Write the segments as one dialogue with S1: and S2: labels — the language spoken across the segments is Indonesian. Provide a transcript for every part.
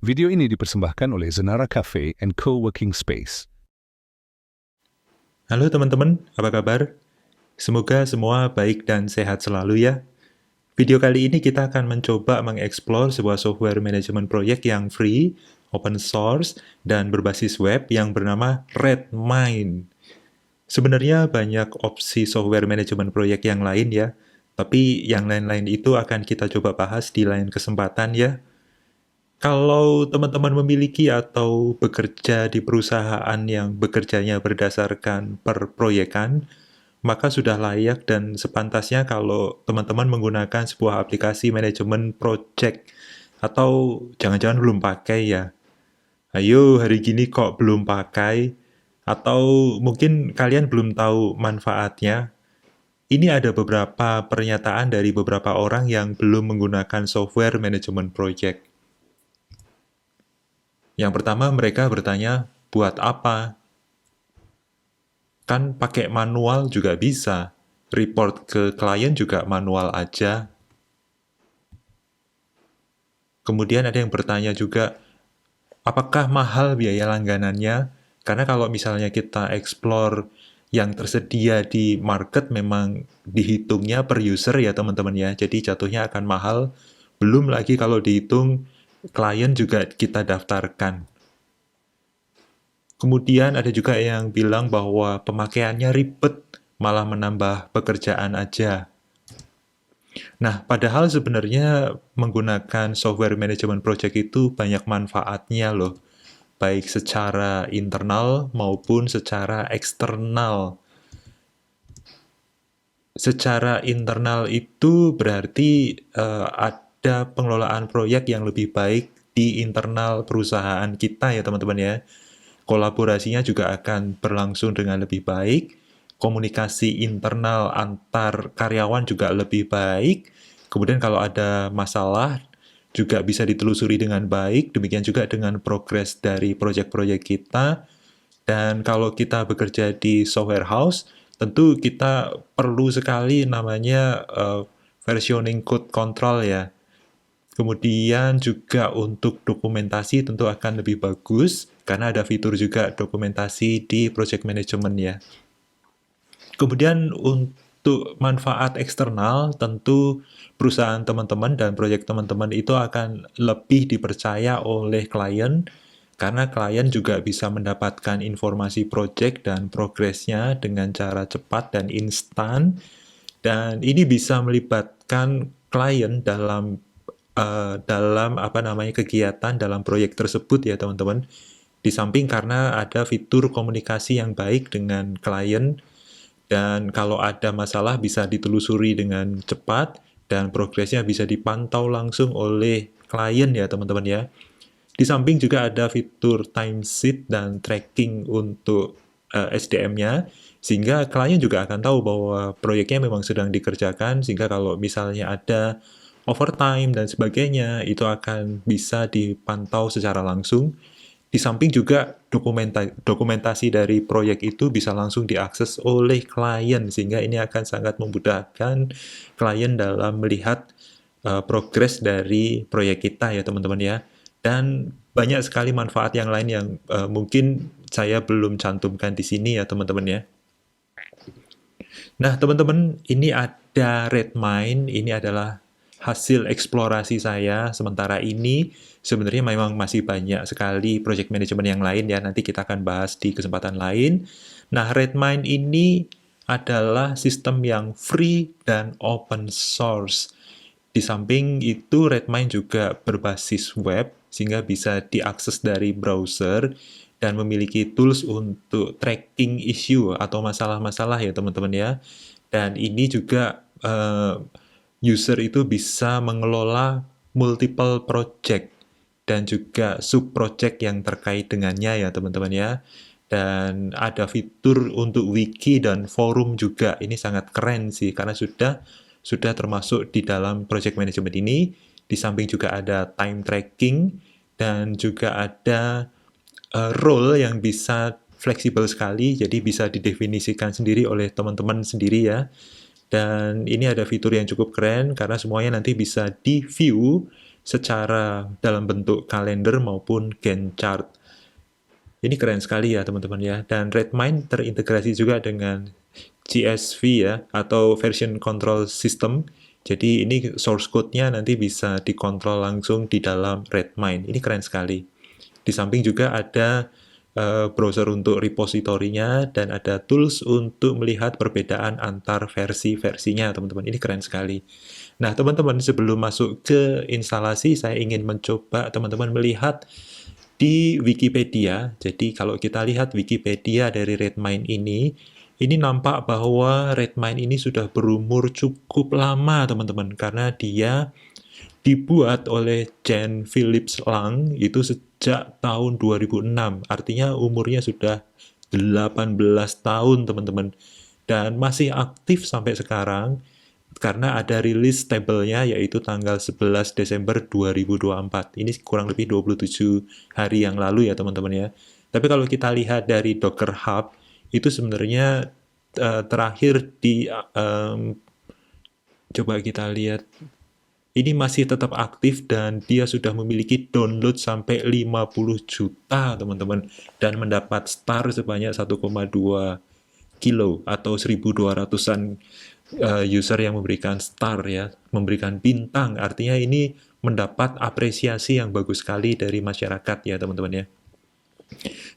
S1: Video ini dipersembahkan oleh Zenara Cafe and Co-working Space.
S2: Halo teman-teman, apa kabar? Semoga semua baik dan sehat selalu ya. Video kali ini kita akan mencoba mengeksplor sebuah software manajemen proyek yang free, open source, dan berbasis web yang bernama Redmine. Sebenarnya banyak opsi software manajemen proyek yang lain ya, tapi yang lain-lain itu akan kita coba bahas di lain kesempatan ya. Kalau teman-teman memiliki atau bekerja di perusahaan yang bekerjanya berdasarkan perproyekan, maka sudah layak dan sepantasnya kalau teman-teman menggunakan sebuah aplikasi manajemen project. Atau jangan-jangan belum pakai ya. Ayo, hari gini kok belum pakai? Atau mungkin kalian belum tahu manfaatnya? Ini ada beberapa pernyataan dari beberapa orang yang belum menggunakan software manajemen project. Yang pertama, mereka bertanya, buat apa? Kan pakai manual juga bisa. Report ke klien juga manual aja. Kemudian ada yang bertanya juga, apakah mahal biaya langganannya? Karena kalau misalnya kita explore yang tersedia di market memang dihitungnya per user ya teman-teman ya. Jadi jatuhnya akan mahal. Belum lagi kalau dihitung klien juga kita daftarkan. Kemudian ada juga yang bilang bahwa pemakaiannya ribet, malah menambah pekerjaan aja. Nah, padahal sebenarnya menggunakan software manajemen project itu banyak manfaatnya loh, baik secara internal maupun secara eksternal. Secara internal itu berarti ada pengelolaan proyek yang lebih baik di internal perusahaan kita ya teman-teman ya. Kolaborasinya juga akan berlangsung dengan lebih baik, komunikasi internal antar karyawan juga lebih baik, kemudian kalau ada masalah juga bisa ditelusuri dengan baik, demikian juga dengan progres dari proyek-proyek kita. Dan kalau kita bekerja di software house, tentu kita perlu sekali namanya versioning code control ya. Kemudian juga untuk dokumentasi tentu akan lebih bagus, karena ada fitur juga dokumentasi di project management ya. Kemudian untuk manfaat eksternal, tentu perusahaan teman-teman dan proyek teman-teman itu akan lebih dipercaya oleh klien, karena klien juga bisa mendapatkan informasi project dan progresnya dengan cara cepat dan instan, dan ini bisa melibatkan klien dalam apa namanya kegiatan dalam proyek tersebut ya teman-teman. Di samping karena ada fitur komunikasi yang baik dengan klien dan kalau ada masalah bisa ditelusuri dengan cepat dan progresnya bisa dipantau langsung oleh klien ya teman-teman ya. Di samping juga ada fitur timesheet dan tracking untuk SDM-nya, sehingga klien juga akan tahu bahwa proyeknya memang sedang dikerjakan, sehingga kalau misalnya ada overtime dan sebagainya, itu akan bisa dipantau secara langsung. Di samping juga dokumentasi dari proyek itu bisa langsung diakses oleh klien, sehingga ini akan sangat memudahkan klien dalam melihat progres dari proyek kita ya teman-teman ya. Dan banyak sekali manfaat yang lain yang mungkin saya belum cantumkan di sini ya teman-teman ya. Nah teman-teman, ini ada Redmine, ini adalah hasil eksplorasi saya sementara ini. Sebenarnya memang masih banyak sekali project management yang lain ya, nanti kita akan bahas di kesempatan lain. Nah, Redmine ini adalah sistem yang free dan open source. Di samping itu, Redmine juga berbasis web, sehingga bisa diakses dari browser dan memiliki tools untuk tracking issue atau masalah-masalah ya teman-teman ya. Dan ini juga user itu bisa mengelola multiple project dan juga sub-project yang terkait dengannya ya teman-teman ya. Dan ada fitur untuk wiki dan forum juga. Ini sangat keren sih karena sudah termasuk di dalam project management ini. Di samping juga ada time tracking dan juga ada role yang bisa fleksibel sekali, jadi bisa didefinisikan sendiri oleh teman-teman sendiri ya. Dan ini ada fitur yang cukup keren karena semuanya nanti bisa di-view secara dalam bentuk kalender maupun Gantt chart. Ini keren sekali ya teman-teman ya. Dan Redmine terintegrasi juga dengan GSV ya, atau Version Control System. Jadi ini source code-nya nanti bisa dikontrol langsung di dalam Redmine. Ini keren sekali. Di samping juga ada browser untuk repositorinya dan ada tools untuk melihat perbedaan antar versi-versinya, teman-teman. Ini keren sekali. Nah, teman-teman, sebelum masuk ke instalasi, saya ingin mencoba teman-teman melihat di Wikipedia. Jadi kalau kita lihat Wikipedia dari Redmine ini nampak bahwa Redmine ini sudah berumur cukup lama, teman-teman, karena dia dibuat oleh Jan Philips Lang itu sejak tahun 2006. Artinya umurnya sudah 18 tahun, teman-teman. Dan masih aktif sampai sekarang karena ada rilis tabelnya yaitu tanggal 11 Desember 2024. Ini kurang lebih 27 hari yang lalu ya, teman-teman ya. Tapi kalau kita lihat dari Docker Hub, itu sebenarnya terakhir di coba kita lihat, ini masih tetap aktif dan dia sudah memiliki download sampai 50 juta, teman-teman. Dan mendapat star sebanyak 1,2 kilo atau 1.200-an user yang memberikan star ya, memberikan bintang. Artinya ini mendapat apresiasi yang bagus sekali dari masyarakat ya, teman-teman ya.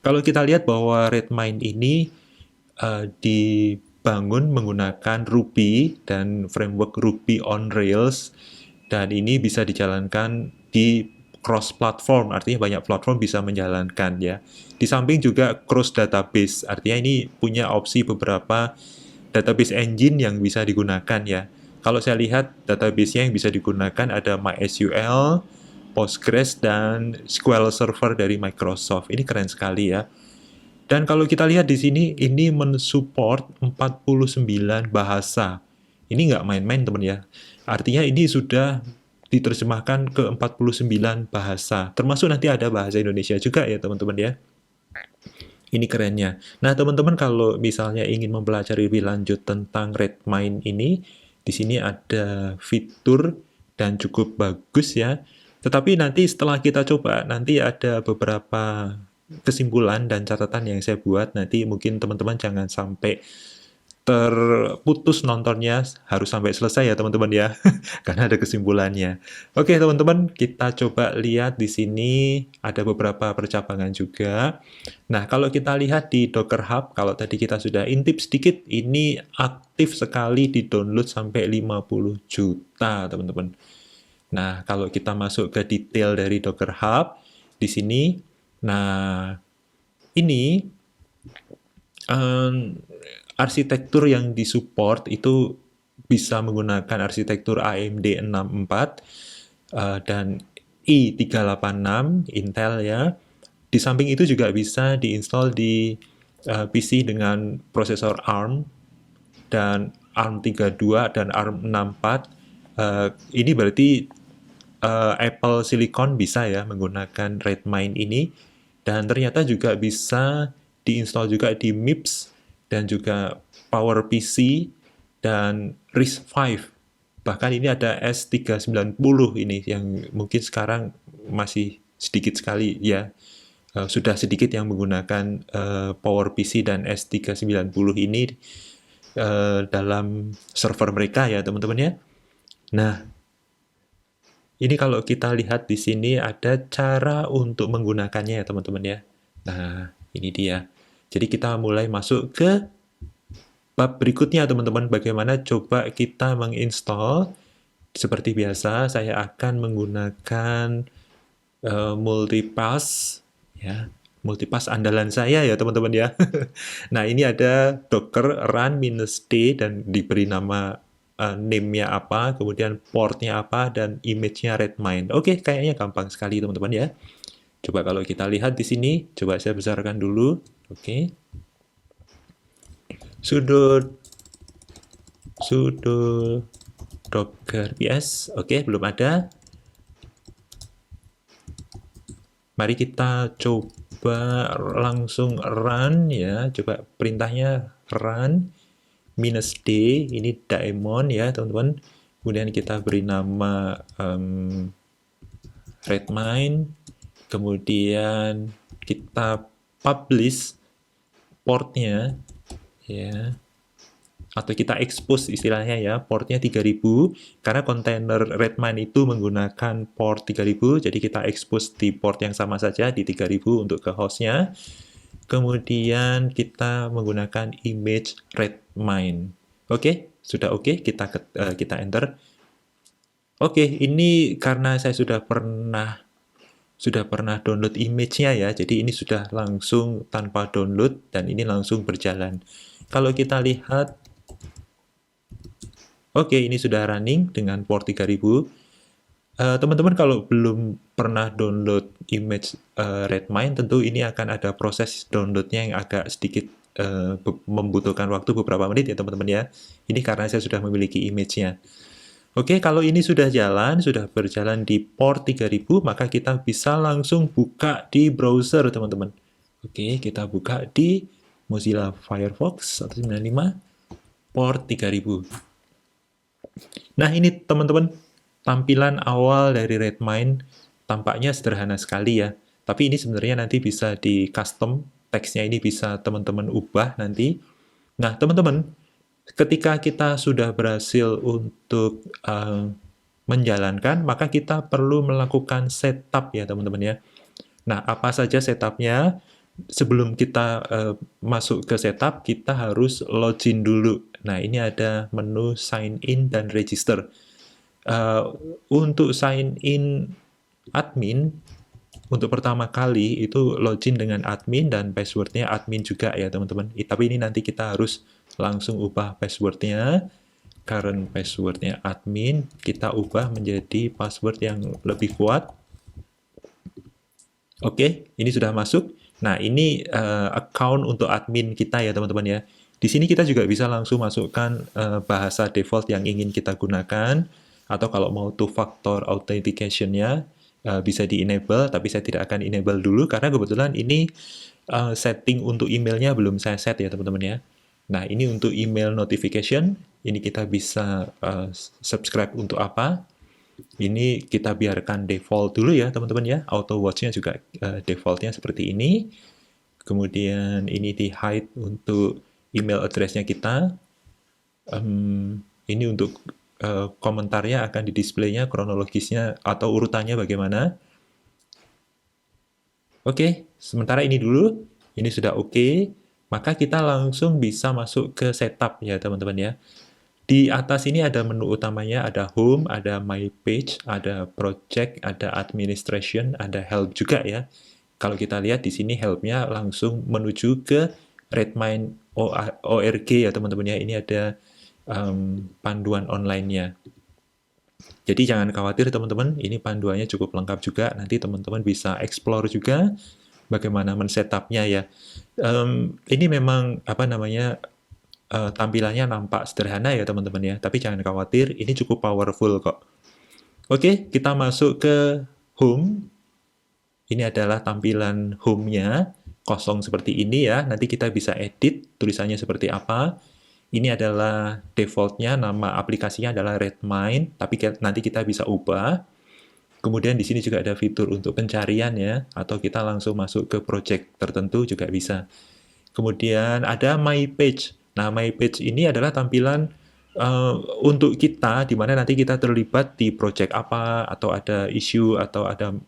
S2: Kalau kita lihat bahwa Redmine ini dibangun menggunakan Ruby dan framework Ruby on Rails, dan ini bisa dijalankan di cross platform, artinya banyak platform bisa menjalankan ya. Di samping juga cross database, artinya ini punya opsi beberapa database engine yang bisa digunakan ya. Kalau saya lihat database-nya yang bisa digunakan ada MySQL, Postgres, dan SQL Server dari Microsoft. Ini keren sekali ya. Dan kalau kita lihat di sini, ini mensupport 49 bahasa. Ini nggak main-main, teman ya. Artinya ini sudah diterjemahkan ke 49 bahasa. Termasuk nanti ada bahasa Indonesia juga ya, teman-teman ya. Ini kerennya. Nah, teman-teman kalau misalnya ingin mempelajari lebih lanjut tentang Redmine ini, di sini ada fitur dan cukup bagus ya. Tetapi nanti setelah kita coba, nanti ada beberapa kesimpulan dan catatan yang saya buat. Nanti mungkin teman-teman jangan sampai terputus nontonnya, harus sampai selesai ya teman-teman ya, karena ada kesimpulannya. Oke teman-teman, kita coba lihat di sini ada beberapa percabangan juga. Nah, kalau kita lihat di Docker Hub, kalau tadi kita sudah intip sedikit, ini aktif sekali di download sampai 50 juta teman-teman. Nah, kalau kita masuk ke detail dari Docker Hub, di sini, nah ini arsitektur yang disupport itu bisa menggunakan arsitektur AMD 64 dan i386 Intel ya. Di samping itu juga bisa diinstal di PC dengan prosesor ARM dan ARM 32 dan ARM 64. Ini berarti Apple Silicon bisa ya menggunakan Redmine ini, dan ternyata juga bisa diinstal juga di MIPS dan juga PowerPC dan RISC-V. Bahkan ini ada S390 ini yang mungkin sekarang masih sedikit sekali ya. Sudah sedikit yang menggunakan PowerPC dan S390 ini dalam server mereka ya teman-teman ya. Nah, ini kalau kita lihat di sini ada cara untuk menggunakannya ya teman-teman ya. Nah, ini dia. Jadi kita mulai masuk ke bab berikutnya teman-teman, bagaimana coba kita menginstall. Seperti biasa, saya akan menggunakan multipass ya. Multipass andalan saya ya teman-teman ya. Nah, ini ada docker run -d dan diberi nama name-nya apa, kemudian port-nya apa, dan image-nya Redmine. Oke, kayaknya gampang sekali teman-teman ya. Coba kalau kita lihat di sini, coba saya besarkan dulu. Oke. Sudo docker ps. Oke, belum ada. Mari kita coba langsung run ya. Coba perintahnya run -d, ini daemon ya teman-teman. Kemudian kita beri nama Redmine, kemudian kita publish portnya ya, atau kita expose istilahnya ya, portnya 3000 karena kontainer Redmine itu menggunakan port 3000, jadi kita expose di port yang sama saja di 3000 untuk ke hostnya. Kemudian kita menggunakan image Redmine. Oke, sudah oke, kita enter. Oke, ini karena saya sudah pernah download image-nya ya, jadi ini sudah langsung tanpa download dan ini langsung berjalan. Kalau kita lihat, oke, ini sudah running dengan port 3000. Teman-teman kalau belum pernah download image Redmine, tentu ini akan ada proses downloadnya yang agak sedikit membutuhkan waktu beberapa menit ya teman-teman ya. Ini karena saya sudah memiliki image-nya. Oke, kalau ini sudah berjalan di port 3000, maka kita bisa langsung buka di browser, teman-teman. Oke, kita buka di Mozilla Firefox 195, port 3000. Nah, ini teman-teman, tampilan awal dari Redmine tampaknya sederhana sekali ya. Tapi ini sebenarnya nanti bisa di custom, teksnya ini bisa teman-teman ubah nanti. Nah, teman-teman, ketika kita sudah berhasil untuk menjalankan, maka kita perlu melakukan setup ya teman-teman ya. Nah, apa saja setupnya? Sebelum kita masuk ke setup, kita harus login dulu. Nah, ini ada menu sign in dan register. Untuk sign in admin, untuk pertama kali itu login dengan admin dan passwordnya admin juga ya teman-teman. Tapi ini nanti kita harus langsung ubah passwordnya. Current passwordnya admin, kita ubah menjadi password yang lebih kuat. Oke, ini sudah masuk. Nah, ini account untuk admin kita ya teman-teman ya. Di sini kita juga bisa langsung masukkan bahasa default yang ingin kita gunakan. Atau kalau mau two-factor authentication-nya, bisa di-enable, tapi saya tidak akan enable dulu karena kebetulan ini setting untuk emailnya belum saya set ya teman-teman ya. Nah, ini untuk email notification, ini kita bisa subscribe untuk apa. Ini kita biarkan default dulu ya teman-teman ya, auto watch-nya juga defaultnya seperti ini. Kemudian ini di hide untuk email address-nya kita. Ini untuk komentarnya akan di display-nya, kronologisnya atau urutannya bagaimana. Oke, sementara ini dulu, ini sudah oke, maka kita langsung bisa masuk ke setup ya teman-teman ya. Di atas ini ada menu utamanya, ada home, ada my page, ada project, ada administration, ada help juga ya. Kalau kita lihat di sini help-nya langsung menuju ke Redmine org ya teman-teman ya. Ini ada panduan online-nya. Jadi jangan khawatir teman-teman, ini panduannya cukup lengkap juga. Nanti teman-teman bisa explore juga bagaimana men-setupnya ya. Ini memang tampilannya nampak sederhana ya teman-teman ya. Tapi jangan khawatir, ini cukup powerful kok. Oke, kita masuk ke home. Ini adalah tampilan home-nya, kosong seperti ini ya. Nanti kita bisa edit tulisannya seperti apa. Ini adalah default-nya, nama aplikasinya adalah Redmine, tapi nanti kita bisa ubah. Kemudian di sini juga ada fitur untuk pencarian ya, atau kita langsung masuk ke project tertentu juga bisa. Kemudian ada My Page. Nah, My Page ini adalah tampilan untuk kita, di mana nanti kita terlibat di project apa, atau ada isu, atau ada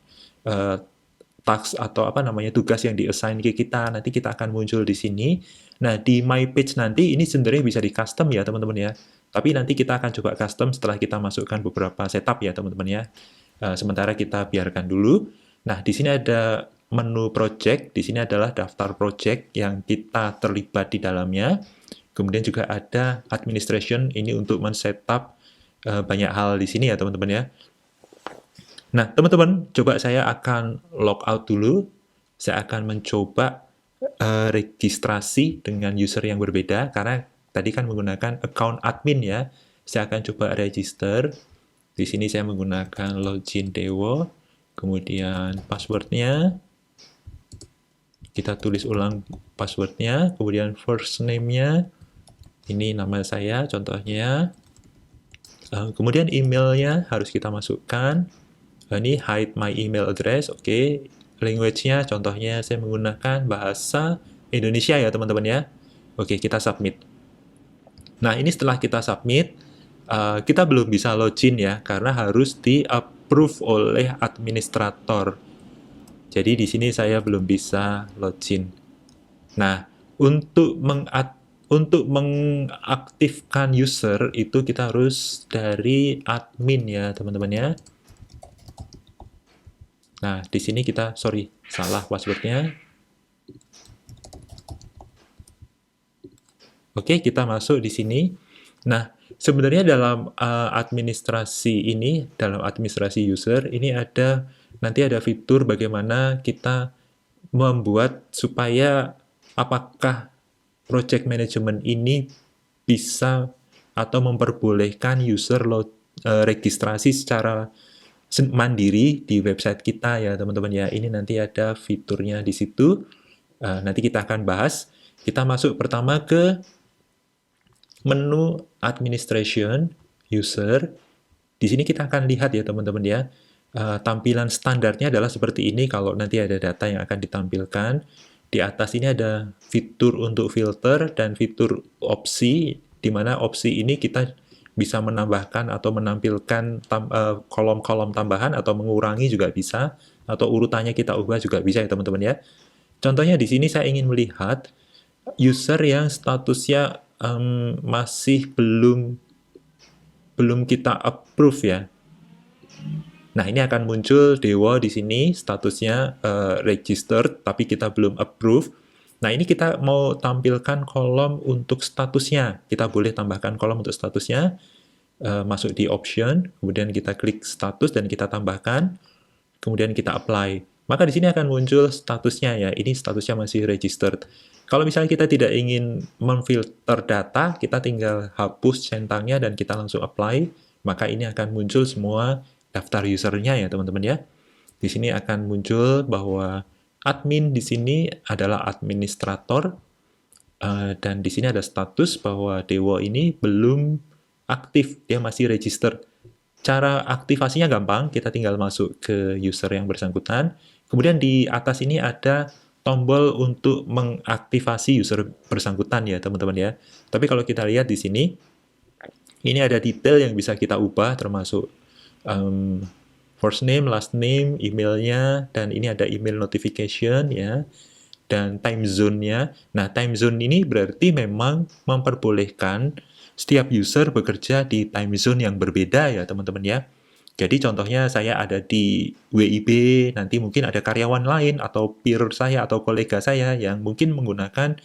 S2: task atau tugas yang di-assign ke kita, nanti kita akan muncul di sini. Nah, di My Page nanti ini sebenarnya bisa di-custom ya, teman-teman ya. Tapi nanti kita akan coba custom setelah kita masukkan beberapa setup ya, teman-teman ya. Sementara kita biarkan dulu. Nah, di sini ada menu project, di sini adalah daftar project yang kita terlibat di dalamnya. Kemudian juga ada administration, ini untuk men-setup banyak hal di sini ya, teman-teman ya. Nah, teman-teman, coba saya akan log out dulu. Saya akan mencoba registrasi dengan user yang berbeda, karena tadi kan menggunakan account admin ya. Saya akan coba register. Di sini saya menggunakan login Dewo, kemudian passwordnya. Kita tulis ulang passwordnya, kemudian first name-nya. Ini nama saya, contohnya. Kemudian emailnya harus kita masukkan. Ini hide my email address, oke. Language-nya contohnya saya menggunakan bahasa Indonesia ya teman-teman ya. Oke, kita submit. Nah, ini setelah kita submit, kita belum bisa login ya, karena harus di-approve oleh administrator. Jadi di sini saya belum bisa login. Nah, untuk mengaktifkan user itu kita harus dari admin ya teman-teman ya. Nah, di sini kita, sorry, salah passwordnya. Oke, kita masuk di sini. Nah, sebenarnya dalam administrasi ini, dalam administrasi user, ini nanti ada fitur bagaimana kita membuat supaya apakah project management ini bisa atau memperbolehkan user registrasi secara mandiri di website kita ya teman-teman ya. Ini nanti ada fiturnya di situ. Nanti kita akan bahas. Kita masuk pertama ke menu administration user. Di sini kita akan lihat ya teman-teman ya. Tampilan standarnya adalah seperti ini kalau nanti ada data yang akan ditampilkan. Di atas ini ada fitur untuk filter dan fitur opsi, di mana opsi ini kita bisa menambahkan atau menampilkan kolom-kolom tambahan atau mengurangi juga bisa, atau urutannya kita ubah juga bisa ya teman-teman ya. Contohnya di sini saya ingin melihat user yang statusnya masih belum kita approve ya. Nah, ini akan muncul Dewo di sini, statusnya registered, tapi kita belum approve. Nah, ini kita mau tampilkan kolom untuk statusnya. Kita boleh tambahkan kolom untuk statusnya, masuk di option, kemudian kita klik status dan kita tambahkan, kemudian kita apply. Maka di sini akan muncul statusnya ya, ini statusnya masih registered. Kalau misalnya kita tidak ingin memfilter data, kita tinggal hapus centangnya dan kita langsung apply, maka ini akan muncul semua daftar usernya ya teman-teman ya. Di sini akan muncul bahwa admin di sini adalah administrator, dan di sini ada status bahwa Dewo ini belum aktif, dia masih register. Cara aktivasinya gampang, kita tinggal masuk ke user yang bersangkutan. Kemudian di atas ini ada tombol untuk mengaktifasi user bersangkutan ya teman-teman ya. Tapi kalau kita lihat di sini, ini ada detail yang bisa kita ubah termasuk first name, last name, emailnya, dan ini ada email notification ya, dan time zone-nya. Nah, time zone ini berarti memang memperbolehkan setiap user bekerja di time zone yang berbeda ya teman-teman ya. Jadi contohnya saya ada di WIB, nanti mungkin ada karyawan lain atau peer saya atau kolega saya yang mungkin menggunakan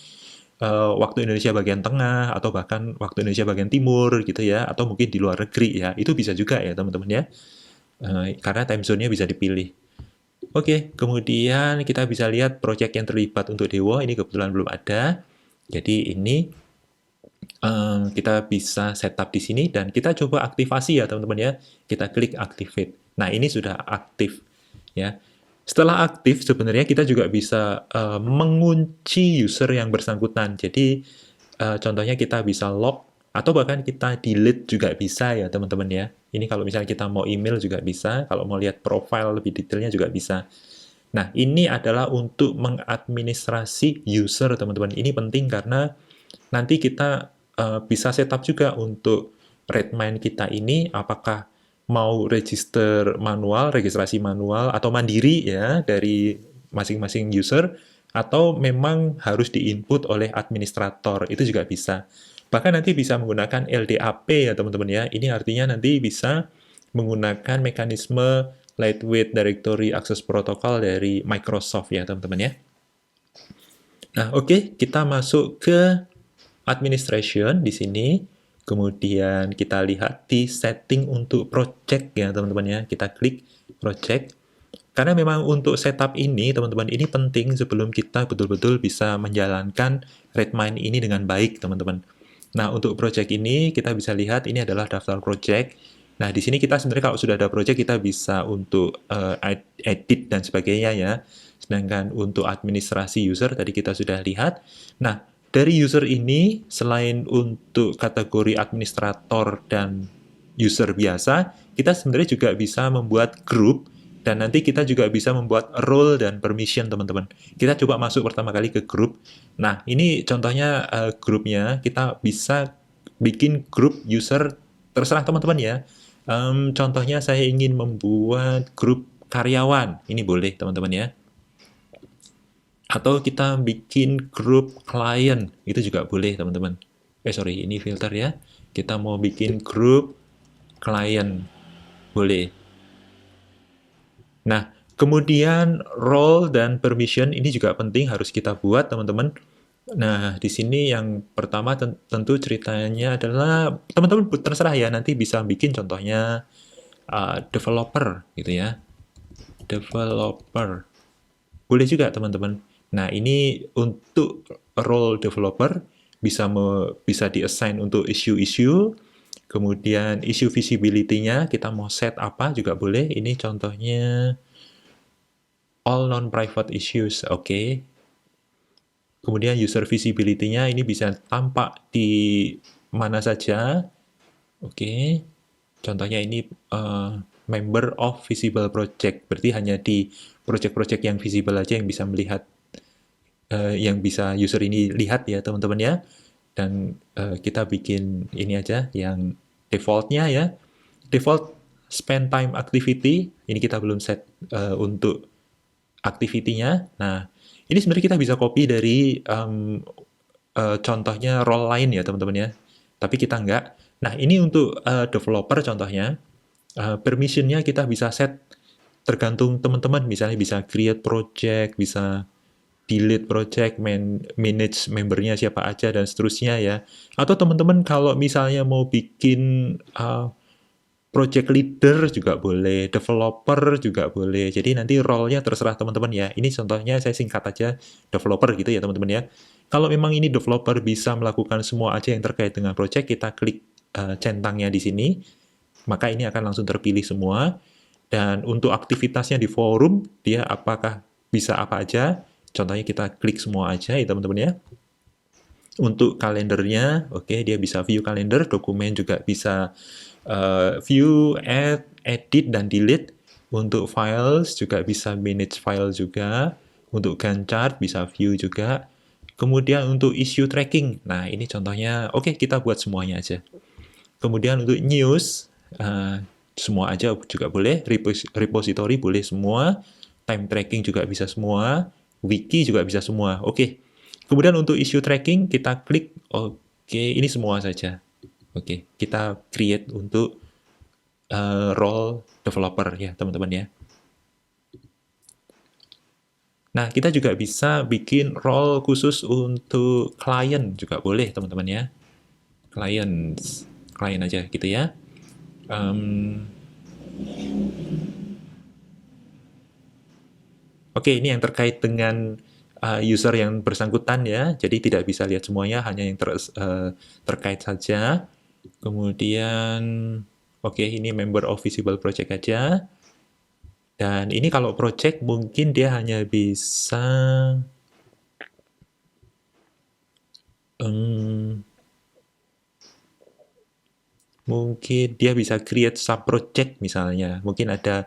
S2: waktu Indonesia bagian tengah atau bahkan waktu Indonesia bagian timur gitu ya, atau mungkin di luar negeri ya. Itu bisa juga ya teman-teman ya. Karena time zone-nya bisa dipilih. Oke, kemudian kita bisa lihat project yang terlibat untuk Dewo, ini kebetulan belum ada. Jadi ini kita bisa setup di sini dan kita coba aktivasi ya teman-teman ya. Kita klik activate. Nah, ini sudah aktif ya. Setelah aktif sebenarnya kita juga bisa mengunci user yang bersangkutan. Jadi contohnya kita bisa lock atau bahkan kita delete juga bisa ya teman-teman ya. Ini kalau misalnya kita mau email juga bisa, kalau mau lihat profile lebih detailnya juga bisa. Nah, ini adalah untuk mengadministrasi user teman-teman. Ini penting karena nanti kita bisa setup juga untuk Redmine kita ini apakah mau register manual, registrasi manual atau mandiri ya dari masing-masing user, atau memang harus diinput oleh administrator, itu juga bisa. Bahkan nanti bisa menggunakan LDAP ya teman-teman ya. Ini artinya nanti bisa menggunakan mekanisme Lightweight Directory Access Protocol dari Microsoft ya teman-teman ya. Nah, oke, kita masuk ke administration di sini. Kemudian kita lihat di setting untuk project ya teman-teman ya. Kita klik project. Karena memang untuk setup ini teman-teman ini penting sebelum kita betul-betul bisa menjalankan Redmine ini dengan baik teman-teman. Nah, untuk project ini kita bisa lihat ini adalah daftar project. Nah, di sini kita sebenarnya kalau sudah ada project kita bisa untuk edit dan sebagainya ya. Sedangkan untuk administrasi user tadi kita sudah lihat. Nah, dari user ini, selain untuk kategori administrator dan user biasa, kita sebenarnya juga bisa membuat grup, dan nanti kita juga bisa membuat role dan permission, teman-teman. Kita coba masuk pertama kali ke grup. Nah, ini contohnya grupnya, kita bisa bikin grup user, terserah teman-teman ya. Contohnya saya ingin membuat grup karyawan, ini boleh teman-teman ya. Atau kita bikin grup klien, itu juga boleh teman-teman. Sorry, ini filter ya. Kita mau bikin grup klien, boleh. Nah, kemudian role dan permission ini juga penting, harus kita buat teman-teman. Nah, di sini yang pertama tentu ceritanya adalah teman-teman terserah ya, nanti bisa bikin contohnya developer gitu ya. Developer. Boleh juga teman-teman. Nah, ini untuk role developer bisa di-assign untuk issue-issue. Kemudian issue visibility-nya kita mau set apa juga boleh. Ini contohnya all non-private issues, oke. Kemudian user visibility-nya ini bisa tampak di mana saja, oke. Contohnya ini member of visible project, berarti hanya di project-project yang visible aja yang bisa melihat, yang bisa user ini lihat ya teman-teman ya. Dan kita bikin ini aja yang default-nya ya. Default spend time activity, ini kita belum set untuk activity-nya. Nah, ini sebenarnya kita bisa copy dari contohnya role lain ya teman-teman ya. Tapi kita enggak. Nah, ini untuk developer contohnya. Permission-nya kita bisa set tergantung teman-teman. Misalnya bisa create project, bisa delete project, manage membernya siapa aja, dan seterusnya ya. Atau teman-teman kalau misalnya mau bikin project leader juga boleh, developer juga boleh. Jadi nanti role-nya terserah teman-teman ya. Ini contohnya saya singkat aja, developer gitu ya teman-teman ya. Kalau memang ini developer bisa melakukan semua aja yang terkait dengan project, kita klik centangnya di sini, maka ini akan langsung terpilih semua. Dan untuk aktivitasnya di forum, dia apakah bisa apa aja, contohnya kita klik semua aja ya teman-teman ya. Untuk kalendernya, oke, dia bisa view kalender, dokumen juga bisa view, add, edit, dan delete. Untuk files juga bisa manage file juga. Untuk Gantt chart bisa view juga. Kemudian untuk issue tracking, nah ini contohnya, oke, kita buat semuanya aja. Kemudian untuk news, semua aja juga boleh, repository boleh semua, time tracking juga bisa semua, wiki juga bisa semua, oke. Kemudian untuk issue tracking, kita klik, oke, ini semua saja. Oke, kita create untuk role developer ya teman-teman ya. Nah, kita juga bisa bikin role khusus untuk klien juga boleh teman-teman ya. Klien aja gitu ya. Oke, ini yang terkait dengan user yang bersangkutan ya. Jadi tidak bisa lihat semuanya, hanya yang terkait saja. Kemudian, oke, ini member of visible project aja. Dan ini kalau project mungkin dia hanya bisa mungkin dia bisa create sub-project misalnya. Mungkin ada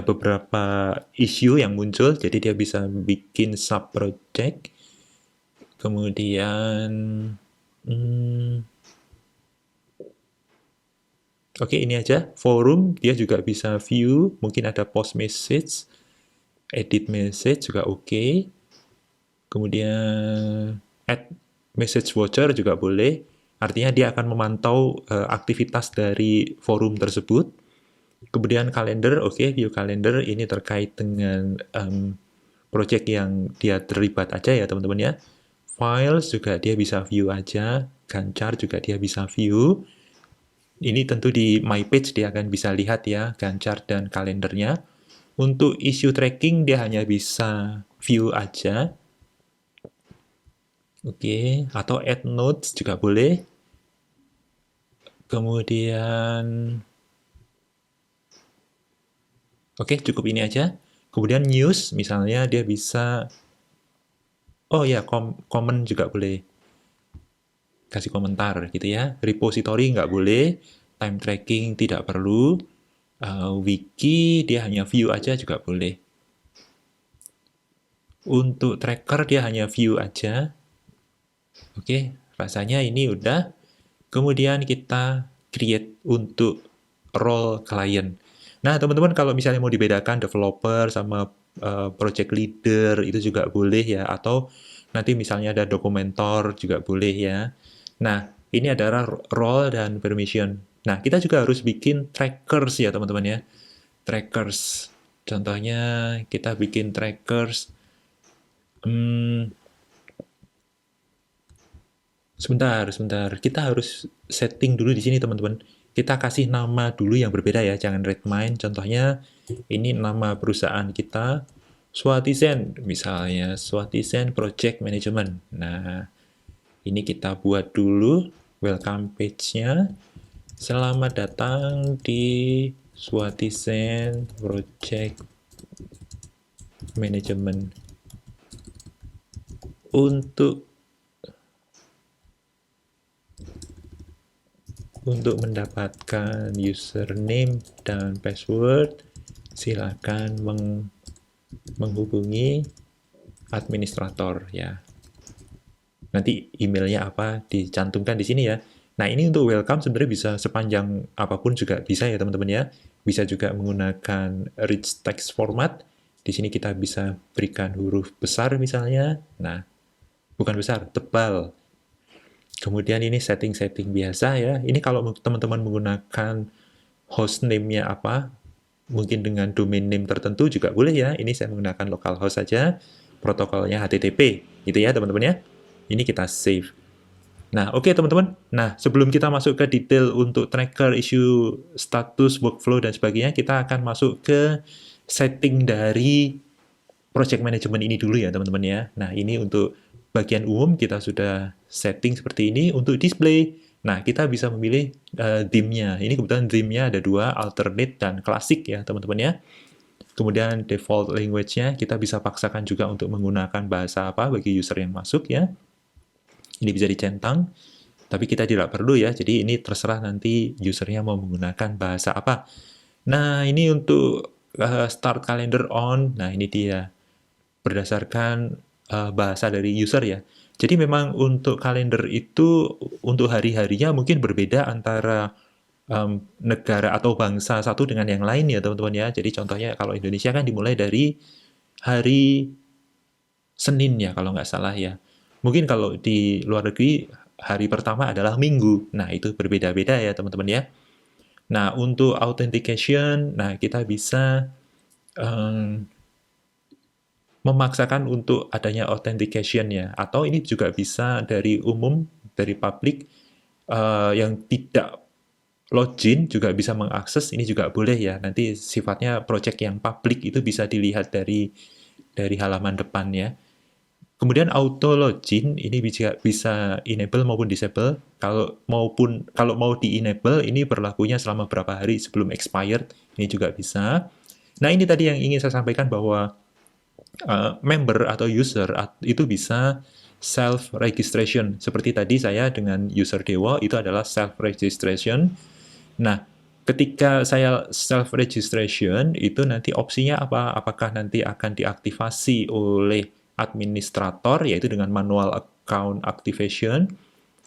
S2: beberapa isu yang muncul, jadi dia bisa bikin sub-project. Kemudian, oke, ini aja. Forum, dia juga bisa view, mungkin ada post message, edit message juga oke. Kemudian, add message watcher juga boleh. Artinya dia akan memantau aktivitas dari forum tersebut. Kemudian kalender, oke, view kalender ini terkait dengan project yang dia terlibat aja ya teman-teman ya. Files juga dia bisa view aja, Gantt chart juga dia bisa view. Ini tentu di my page dia akan bisa lihat ya Gantt chart dan kalendernya. Untuk issue tracking dia hanya bisa view aja. Oke, atau add notes juga boleh. Kemudian, oke, cukup ini aja. Kemudian news, misalnya dia bisa, oh ya, comment juga boleh. Kasih komentar gitu ya. Repository nggak boleh, time tracking tidak perlu. Wiki dia hanya view aja juga boleh. Untuk tracker dia hanya view aja. Oke, rasanya ini udah. Kemudian kita create untuk role client. Nah, teman-teman kalau misalnya mau dibedakan developer sama project leader itu juga boleh ya, atau nanti misalnya ada dokumenter juga boleh ya. Nah, ini adalah role dan permission. Nah, kita juga harus bikin trackers ya teman-teman ya. Trackers. Contohnya kita bikin trackers. Sebentar, sebentar. Kita harus setting dulu di sini, teman-teman. Kita kasih nama dulu yang berbeda ya, jangan Redmine. Contohnya, ini nama perusahaan kita, Swatizen, misalnya, Swatizen Project Management. Nah, ini kita buat dulu welcome page-nya. Selamat datang di Swatizen Project Management. Untuk mendapatkan username dan password, silakan menghubungi administrator ya. Nanti emailnya apa dicantumkan di sini ya. Nah, ini untuk welcome sebenarnya bisa sepanjang apapun juga bisa ya teman-teman ya. Bisa juga menggunakan rich text format. Di sini kita bisa berikan huruf besar misalnya. Nah, bukan besar, tebal. Kemudian ini setting-setting biasa ya. Ini kalau teman-teman menggunakan hostname-nya apa, mungkin dengan domain name tertentu juga boleh ya. Ini saya menggunakan localhost saja, protokolnya HTTP, gitu ya teman-teman ya. Ini kita save. Nah, oke teman-teman. Nah, sebelum kita masuk ke detail untuk tracker, issue, status, workflow, dan sebagainya, kita akan masuk ke setting dari project management ini dulu ya teman-teman ya. Nah, ini untuk bagian umum kita sudah setting seperti ini. Untuk display, nah kita bisa memilih theme-nya. Ini kebetulan theme-nya ada dua, alternate dan klasik ya teman-teman ya. Kemudian default language-nya kita bisa paksakan juga untuk menggunakan bahasa apa bagi user yang masuk ya. Ini bisa dicentang, tapi kita tidak perlu ya. Jadi ini terserah nanti usernya mau menggunakan bahasa apa. Nah, ini untuk start calendar on. Nah, ini dia berdasarkan bahasa dari user ya. Jadi memang untuk kalender itu untuk hari-harinya mungkin berbeda antara negara atau bangsa satu dengan yang lain ya teman-teman ya. Jadi contohnya kalau Indonesia kan dimulai dari hari Senin ya kalau nggak salah ya. Mungkin kalau di luar negeri hari pertama adalah Minggu. Nah itu berbeda-beda ya teman-teman ya. Nah untuk authentication, nah kita bisa um, memaksakan untuk adanya authentication ya, atau ini juga bisa dari umum, dari public yang tidak login juga bisa mengakses, ini juga boleh ya. Nanti sifatnya project yang public itu bisa dilihat dari halaman depan ya. Kemudian auto login ini bisa enable maupun disable. Kalau mau di enable ini berlakunya selama berapa hari sebelum expired, ini juga bisa. Nah ini tadi yang ingin saya sampaikan bahwa member atau user itu bisa self registration. Seperti tadi saya dengan user Dewa itu adalah self registration. Nah, ketika saya self registration itu nanti opsinya apa? Apakah nanti akan diaktifasi oleh administrator yaitu dengan manual account activation,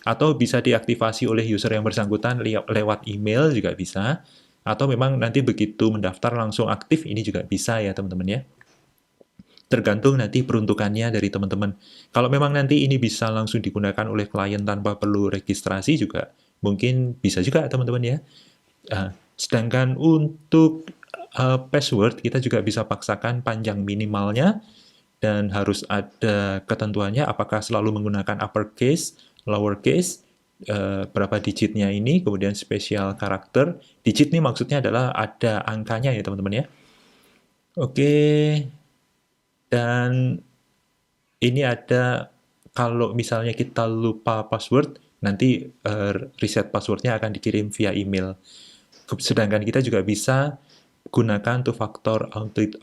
S2: atau bisa diaktifasi oleh user yang bersangkutan lewat email juga bisa, atau memang nanti begitu mendaftar langsung aktif, ini juga bisa ya teman-teman ya. Tergantung nanti peruntukannya dari teman-teman. Kalau memang nanti ini bisa langsung digunakan oleh klien tanpa perlu registrasi juga, mungkin bisa juga teman-teman ya. Sedangkan untuk password, kita juga bisa paksakan panjang minimalnya, dan harus ada ketentuannya apakah selalu menggunakan uppercase, lowercase, berapa digitnya ini, kemudian spesial karakter. Digit ini maksudnya adalah ada angkanya ya teman-teman ya. Oke, dan ini ada kalau misalnya kita lupa password, nanti reset passwordnya akan dikirim via email. Sedangkan kita juga bisa gunakan two-factor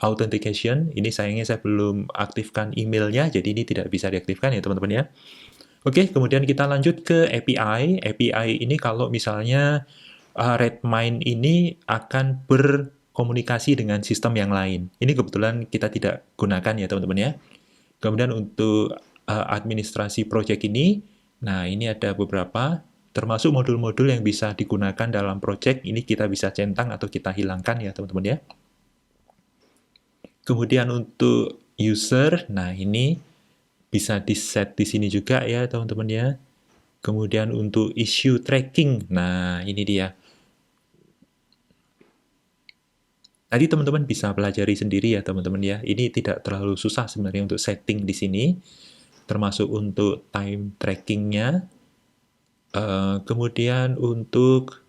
S2: authentication. Ini sayangnya saya belum aktifkan emailnya, jadi ini tidak bisa diaktifkan ya teman-teman ya. Oke, kemudian kita lanjut ke API. API ini kalau misalnya Redmine ini akan berkomunikasi dengan sistem yang lain. Ini kebetulan kita tidak gunakan ya teman-teman ya. Kemudian untuk administrasi project ini, nah ini ada beberapa, termasuk modul-modul yang bisa digunakan dalam project, ini kita bisa centang atau kita hilangkan ya teman-teman ya. Kemudian untuk user, nah ini bisa di-set di sini juga ya teman-teman ya. Kemudian untuk issue tracking, nah ini dia. Tadi teman-teman bisa pelajari sendiri ya teman-teman ya. Ini tidak terlalu susah sebenarnya untuk setting di sini, termasuk untuk time trackingnya. Kemudian untuk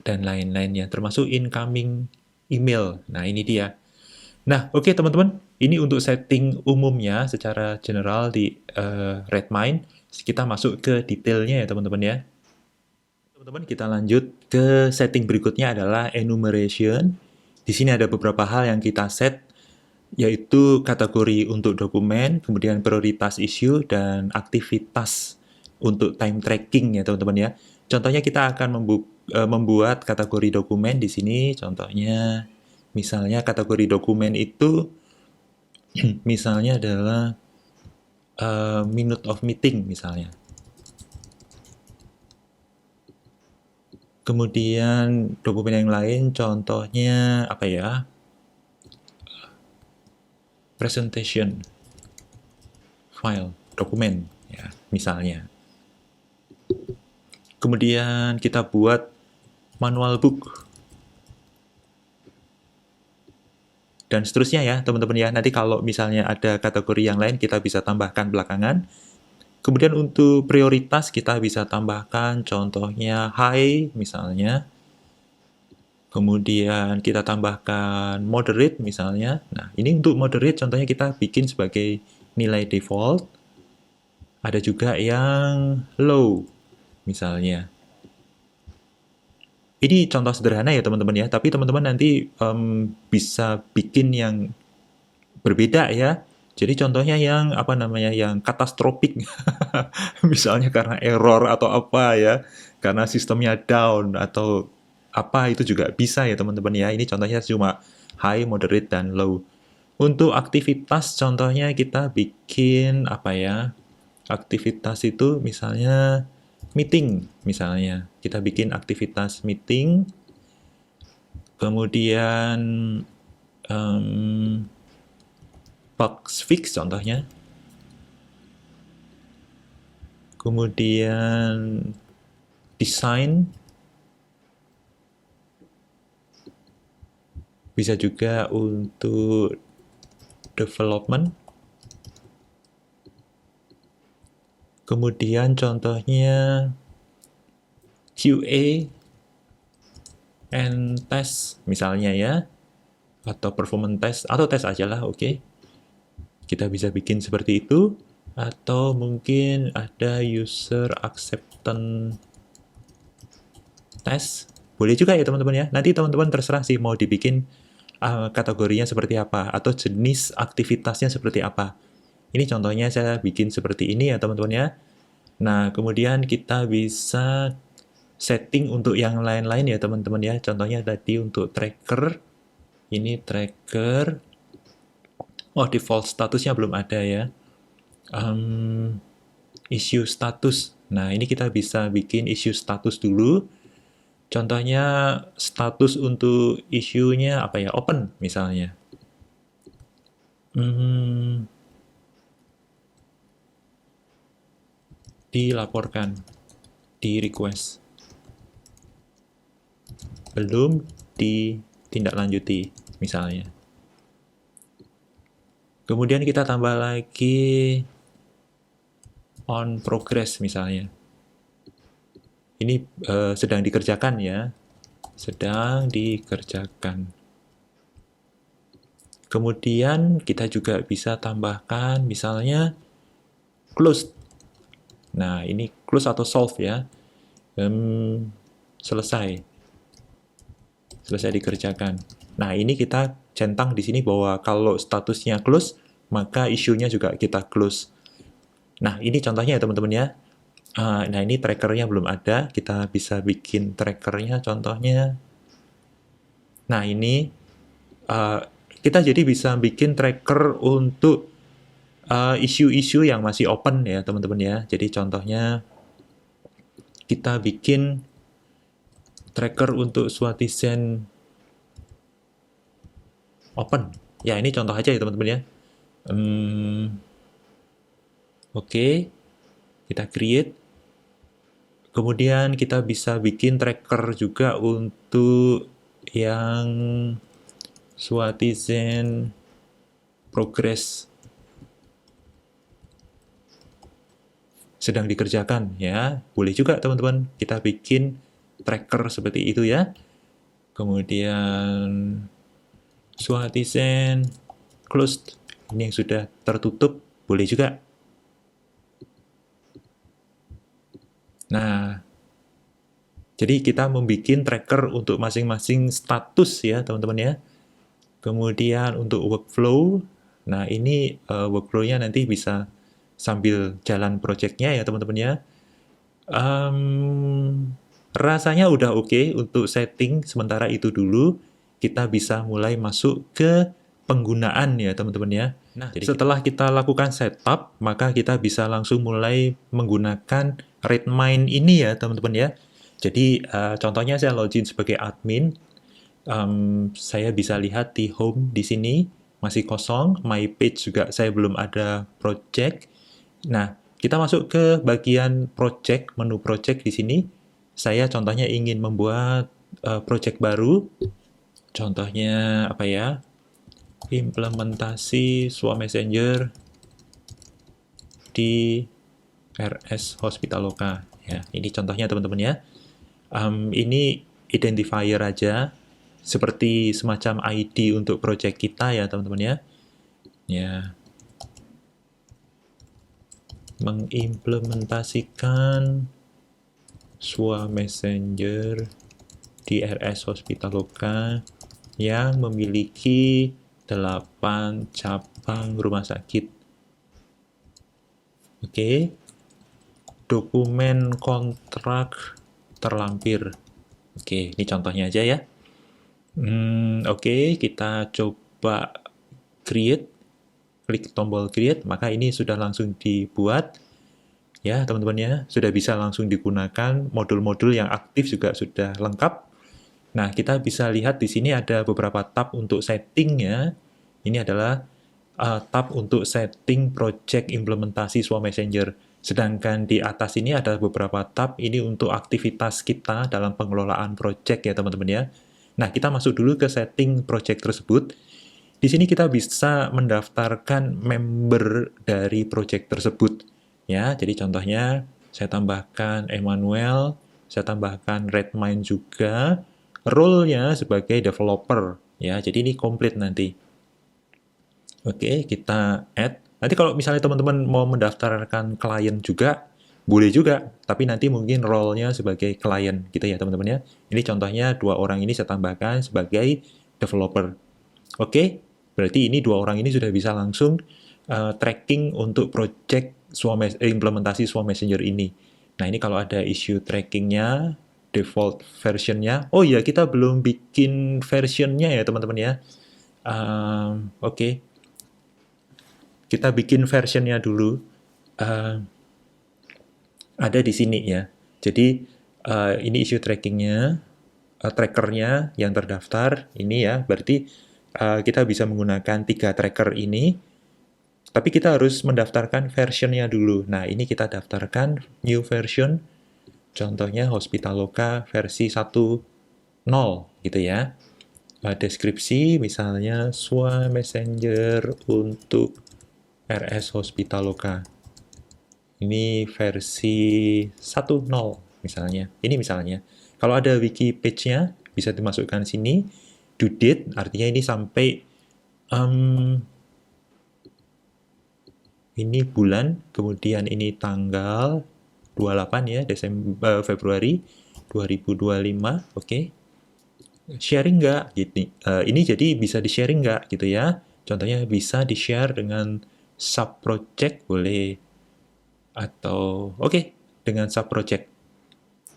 S2: dan lain-lainnya, termasuk incoming email. Nah ini dia. Nah oke teman-teman, ini untuk setting umumnya secara general di Redmine. Kita masuk ke detailnya ya teman-teman ya. Teman-teman, kita lanjut ke setting berikutnya adalah enumeration. Di sini ada beberapa hal yang kita set, yaitu kategori untuk dokumen, kemudian prioritas isu, dan aktivitas untuk time tracking ya teman-teman ya. Contohnya kita akan membuat kategori dokumen di sini. Contohnya, misalnya kategori dokumen itu, misalnya adalah minute of meeting misalnya. Kemudian dokumen yang lain contohnya apa ya? Presentation file, dokumen ya, misalnya. Kemudian kita buat manual book. Dan seterusnya ya, teman-teman ya. Nanti kalau misalnya ada kategori yang lain kita bisa tambahkan belakangan. Kemudian untuk prioritas kita bisa tambahkan contohnya high misalnya. Kemudian kita tambahkan moderate misalnya. Nah, ini untuk moderate contohnya kita bikin sebagai nilai default. Ada juga yang low misalnya. Ini contoh sederhana ya teman-teman ya, tapi teman-teman nanti bisa bikin yang berbeda ya. Jadi contohnya yang apa namanya, yang katastrofik, misalnya karena error atau apa ya, karena sistemnya down atau apa itu juga bisa ya teman-teman ya. Ini contohnya cuma high, moderate, dan low. Untuk aktivitas contohnya kita bikin apa ya? Aktivitas itu misalnya meeting misalnya. Kita bikin aktivitas meeting, kemudian bug fix contohnya. Kemudian design, bisa juga untuk development. Kemudian contohnya QA and test misalnya ya, atau performance test, atau tes aja lah, oke. Kita bisa bikin seperti itu, atau mungkin ada user acceptance test. Boleh juga ya teman-teman ya. Nanti teman-teman terserah sih mau dibikin kategorinya seperti apa, atau jenis aktivitasnya seperti apa. Ini contohnya saya bikin seperti ini ya teman-teman ya. Nah, kemudian kita bisa setting untuk yang lain-lain ya teman-teman ya. Contohnya tadi untuk tracker. Ini tracker. Oh, default statusnya belum ada ya. Issue status. Nah, ini kita bisa bikin issue status dulu. Contohnya status untuk isunya apa ya? Open misalnya. Dilaporkan, di request. Belum ditindaklanjuti misalnya. Kemudian kita tambah lagi on progress misalnya. Ini sedang dikerjakan ya. Sedang dikerjakan. Kemudian kita juga bisa tambahkan misalnya closed. Nah, ini close atau solve ya. Selesai. Selesai dikerjakan. Nah, ini kita centang di sini bahwa kalau statusnya close, maka isunya juga kita close. Nah, ini contohnya ya teman-teman ya. Nah, ini trackernya belum ada, kita bisa bikin trackernya contohnya. Nah, ini uh, kita jadi bisa bikin tracker untuk isu-isu yang masih open ya teman-teman ya. Jadi contohnya kita bikin tracker untuk Swatisen open. Ya, ini contoh aja ya teman-teman ya. Oke, kita create. Kemudian kita bisa bikin tracker juga untuk yang Swatisen progress sedang dikerjakan ya. Boleh juga teman-teman kita bikin tracker seperti itu ya. Kemudian Swatisen closed, ini yang sudah tertutup, boleh juga. Nah, jadi kita membuat tracker untuk masing-masing status ya teman-teman ya. Kemudian untuk workflow, nah ini workflow-nya nanti bisa sambil jalan project-nya ya teman-teman ya. Rasanya udah oke untuk setting sementara itu dulu. Kita bisa mulai masuk ke penggunaan ya teman-teman ya. Nah, jadi setelah kita lakukan setup, maka kita bisa langsung mulai menggunakan Redmine ini ya teman-teman ya. Jadi contohnya saya login sebagai admin, saya bisa lihat di home di sini masih kosong, my page juga saya belum ada project. Nah, kita masuk ke bagian project, menu project di sini. Saya contohnya ingin membuat project baru. Contohnya apa ya? Implementasi SWA Messenger di RS Hospitaloka. Ya, ini contohnya teman-teman ya. Ini identifier aja, seperti semacam ID untuk project kita ya teman-teman ya. Ya, mengimplementasikan SWA Messenger di RS Hospitaloka yang memiliki 8 cabang rumah sakit. Oke. Dokumen kontrak terlampir. Oke, ini contohnya aja ya. Oke, kita coba create. Klik tombol create, maka ini sudah langsung dibuat. Ya, teman-teman ya, sudah bisa langsung digunakan. Modul-modul yang aktif juga sudah lengkap. Nah, kita bisa lihat di sini ada beberapa tab untuk settingnya. Ini adalah tab untuk setting project implementasi SWA Messenger. Sedangkan di atas ini ada beberapa tab ini untuk aktivitas kita dalam pengelolaan project ya teman-teman ya. Nah, kita masuk dulu ke setting project tersebut. Di sini kita bisa mendaftarkan member dari project tersebut. Ya, jadi contohnya saya tambahkan Emmanuel, saya tambahkan Redmine juga, role-nya sebagai developer. Ya, jadi ini komplit nanti. Oke, kita add. Nanti kalau misalnya teman-teman mau mendaftarkan klien juga, boleh juga. Tapi nanti mungkin role-nya sebagai klien gitu ya teman-teman ya. Ini contohnya 2 orang ini saya tambahkan sebagai developer. Oke, berarti ini 2 orang ini sudah bisa langsung tracking untuk project implementasi SWA Messenger ini. Nah, ini kalau ada isu trackingnya, default versionnya. Oh iya, kita belum bikin versionnya ya teman-teman ya. Oke. Kita bikin versionnya dulu. Ada di sini ya. Jadi ini isu trackingnya, trackernya yang terdaftar ini ya. Berarti kita bisa menggunakan 3 tracker ini. Tapi kita harus mendaftarkan versionnya dulu. Nah, ini kita daftarkan new version. Contohnya Hospitaloka versi 1.0 gitu ya. Deskripsi misalnya SWA Messenger untuk RS Hospitaloka. Ini versi 1.0 misalnya. Ini misalnya. Kalau ada wiki page-nya, bisa dimasukkan sini. Due date, artinya ini sampai ini bulan, kemudian ini tanggal 28 ya, Februari 2025, oke. Sharing nggak? Gitu. Ini jadi bisa di-sharing nggak gitu ya. Contohnya bisa di-share dengan sub-project boleh. Atau, oke. dengan subproject.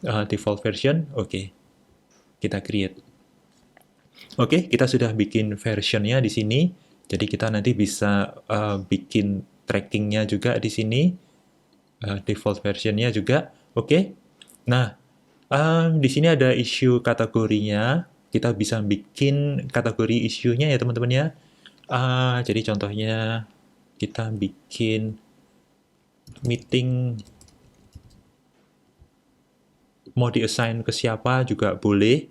S2: Default version, oke. Kita create. Oke, kita sudah bikin versionnya di sini. Jadi kita nanti bisa bikin trackingnya juga di sini. Default versionnya juga. Oke. Nah, di sini ada issue kategorinya. Kita bisa bikin kategori issue-nya ya teman-teman ya. Jadi contohnya kita bikin meeting mau di-assign ke siapa juga boleh.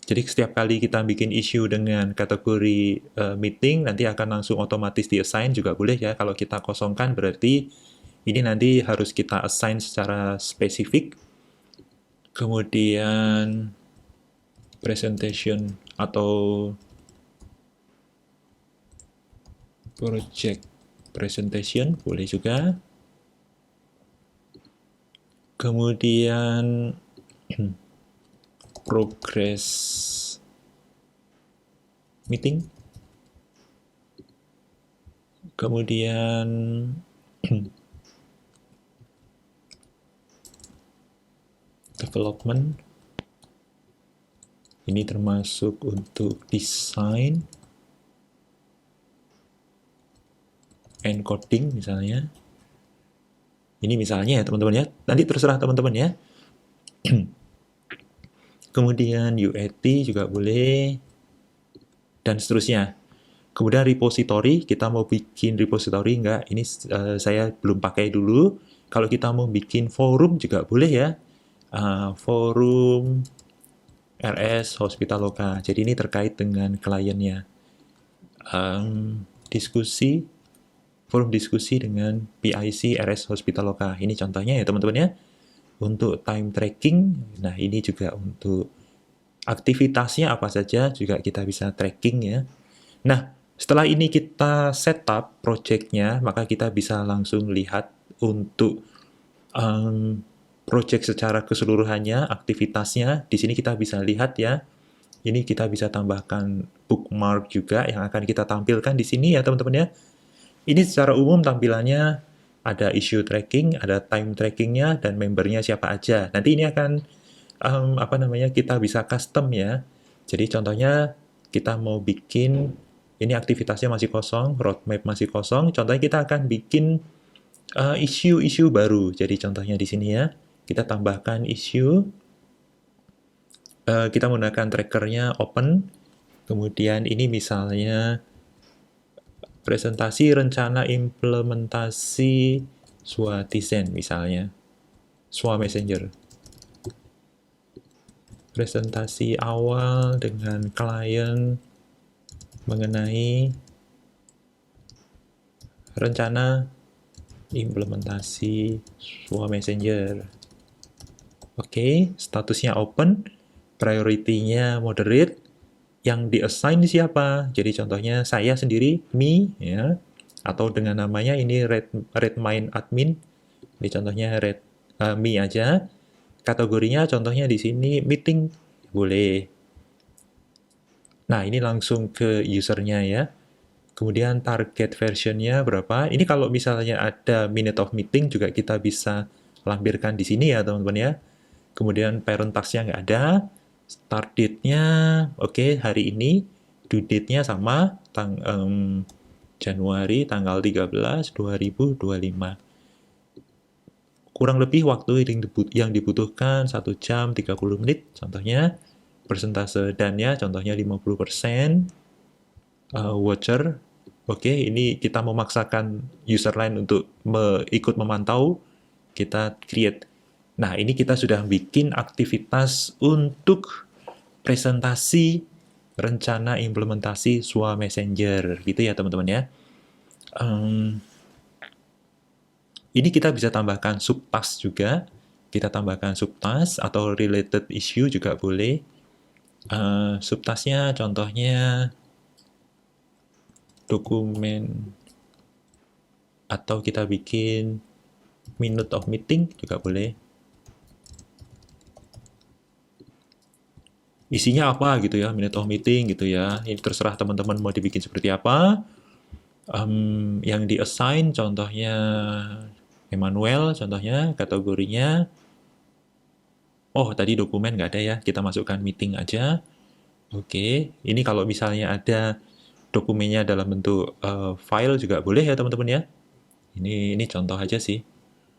S2: Jadi setiap kali kita bikin issue dengan kategori meeting, nanti akan langsung otomatis di-assign juga boleh ya. Kalau kita kosongkan berarti ini nanti harus kita assign secara spesifik. Kemudian presentation atau project presentation boleh juga. Kemudian progress meeting. Kemudian development. Ini termasuk untuk design, encoding misalnya. Ini misalnya ya teman-teman ya. Nanti terserah teman-teman ya. Kemudian UAT juga boleh. Dan seterusnya. Kemudian repository, kita mau bikin repository enggak? Ini saya belum pakai dulu. Kalau kita mau bikin forum juga boleh ya. Forum RS Hospitaloka. Jadi ini terkait dengan kliennya. Forum diskusi dengan PIC RS Hospitaloka. Ini contohnya ya teman-teman ya. Untuk time tracking, nah ini juga untuk aktivitasnya apa saja juga kita bisa tracking ya. Nah, setelah ini kita setup project-nya, maka kita bisa langsung lihat untuk project secara keseluruhannya, aktivitasnya. Di sini kita bisa lihat ya. Ini kita bisa tambahkan bookmark juga yang akan kita tampilkan di sini ya teman-teman ya. Ini secara umum tampilannya ada issue tracking, ada time trackingnya, dan membernya siapa aja. Nanti ini akan kita bisa custom ya. Jadi contohnya kita mau bikin, ini aktivitasnya masih kosong, roadmap masih kosong. Contohnya kita akan bikin issue baru. Jadi contohnya di sini ya, kita tambahkan issue. Kita menggunakan trackernya open. Kemudian ini misalnya presentasi rencana implementasi Swatizen misalnya. Swa Messenger. Presentasi awal dengan klien mengenai rencana implementasi Swa Messenger. Oke, statusnya open, priority-nya moderate, yang di-assign siapa? Jadi contohnya saya sendiri, me, ya, atau dengan namanya ini Redmine admin. Jadi contohnya me aja. Kategorinya contohnya di sini meeting, boleh. Nah, ini langsung ke usernya ya. Kemudian target versionnya berapa? Ini kalau misalnya ada minute of meeting juga kita bisa lampirkan di sini ya teman-teman ya. Kemudian parent task-nya nggak ada. Start date-nya, oke, hari ini. Due date-nya sama, Januari tanggal 13, 2025. Kurang lebih waktu yang dibutuhkan 1 jam 30 menit, contohnya. Persentase dan-nya, contohnya 50%. Watcher, oke, ini kita memaksakan user lain untuk ikut memantau. Kita create. Nah, ini kita sudah bikin aktivitas untuk presentasi rencana implementasi Swa Messenger. Gitu ya, teman-teman ya. Ini kita bisa tambahkan subtask juga. Kita tambahkan subtask atau related issue juga boleh. Subtasknya contohnya dokumen atau kita bikin minute of meeting juga boleh. Isinya apa gitu ya, minute of meeting gitu ya. Ini terserah teman-teman mau dibikin seperti apa. Yang di-assign contohnya Emmanuel contohnya, kategorinya. Oh, tadi dokumen nggak ada ya, kita masukkan meeting aja. Oke, ini kalau misalnya ada dokumennya dalam bentuk file juga boleh ya teman-teman ya. Ini contoh aja sih.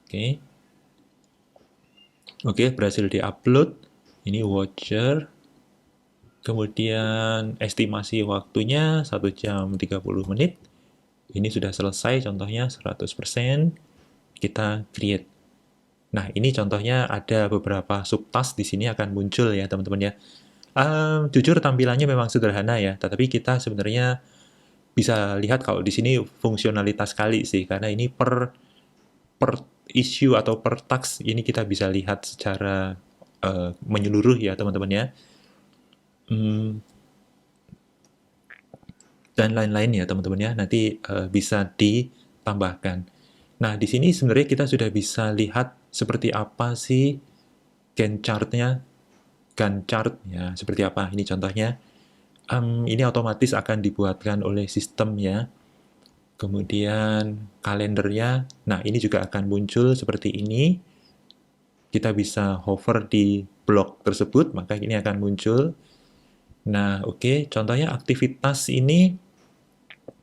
S2: Oke, oke berhasil diupload. Ini voucher. Kemudian estimasi waktunya 1 jam 30 menit. Ini sudah selesai contohnya 100%. Kita create. Nah, ini contohnya ada beberapa subtask di sini akan muncul ya teman-teman ya. Jujur tampilannya memang sederhana ya, tetapi kita sebenarnya bisa lihat kalau di sini fungsionalitas sekali sih, karena ini per issue atau per task ini kita bisa lihat secara menyeluruh ya teman-teman ya. Dan lain-lain ya teman-teman ya, nanti bisa ditambahkan. Nah, di sini sebenarnya kita sudah bisa lihat seperti apa sih Gantt chart-nya, Gantt chart ya, seperti apa. Ini contohnya. Ini otomatis akan dibuatkan oleh sistem ya. Kemudian kalendernya, nah ini juga akan muncul seperti ini. Kita bisa hover di blok tersebut, maka ini akan muncul. Nah, oke, contohnya aktivitas ini,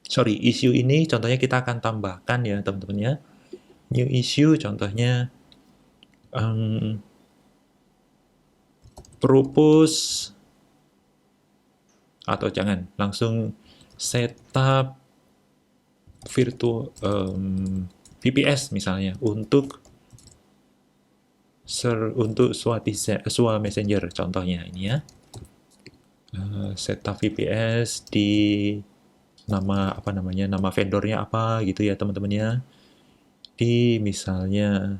S2: issue ini contohnya kita akan tambahkan ya teman-teman ya. New issue contohnya propose, atau jangan, langsung setup virtual VPS misalnya untuk SWA Messenger contohnya ini ya. Setup VPS di nama vendornya apa gitu ya teman-teman ya. Di misalnya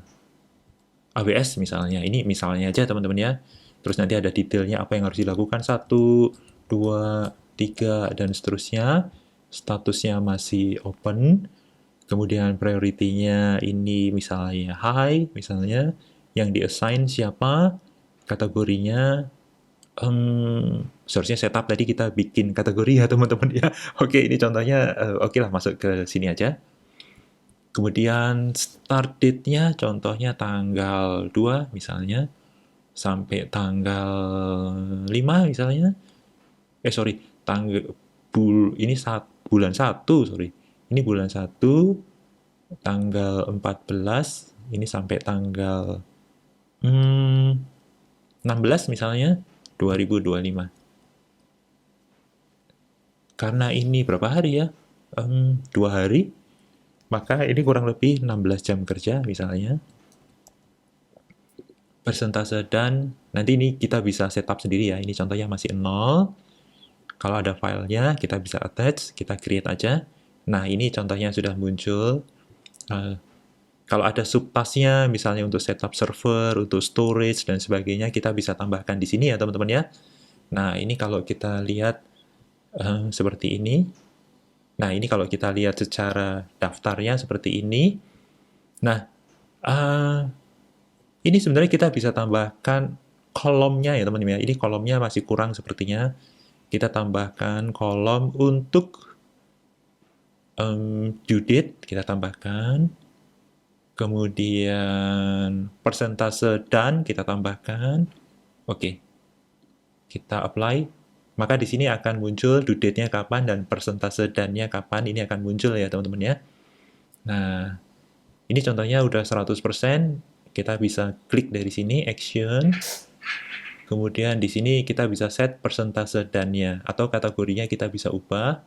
S2: AWS misalnya. Ini misalnya aja teman-teman ya. Terus nanti ada detailnya apa yang harus dilakukan 1, 2, 3 dan seterusnya. Statusnya masih open. Kemudian priority-nya ini misalnya high misalnya. Yang di-assign siapa, kategorinya, seharusnya setup tadi kita bikin kategori ya teman-teman ya. Oke, ini contohnya, oke lah masuk ke sini aja. Kemudian start date-nya contohnya tanggal 2 misalnya, sampai tanggal 5 misalnya. Bulan 1, Ini bulan 1, tanggal 14, ini sampai tanggal 16 misalnya 2025. Karena ini berapa hari ya? 2 hari. Maka ini kurang lebih 16 jam kerja misalnya. Persentase dan nanti ini kita bisa setup sendiri ya. Ini contohnya masih 0. Kalau ada filenya kita bisa attach, kita create aja. Nah, ini contohnya sudah muncul. Kalau ada subtasknya, misalnya untuk setup server, untuk storage, dan sebagainya, kita bisa tambahkan di sini ya teman-teman ya. Nah, ini kalau kita lihat seperti ini. Nah, ini kalau kita lihat secara daftarnya seperti ini. Nah, ini sebenarnya kita bisa tambahkan kolomnya ya teman-teman ya. Ini kolomnya masih kurang sepertinya. Kita tambahkan kolom untuk due date, kita tambahkan. Kemudian persentase dan kita tambahkan. Oke. Kita apply. Maka di sini akan muncul due date-nya kapan dan persentase dan-nya kapan. Ini akan muncul ya teman-teman ya. Nah, ini contohnya udah 100%. Kita bisa klik dari sini action. Kemudian di sini kita bisa set persentase dan-nya atau kategorinya kita bisa ubah.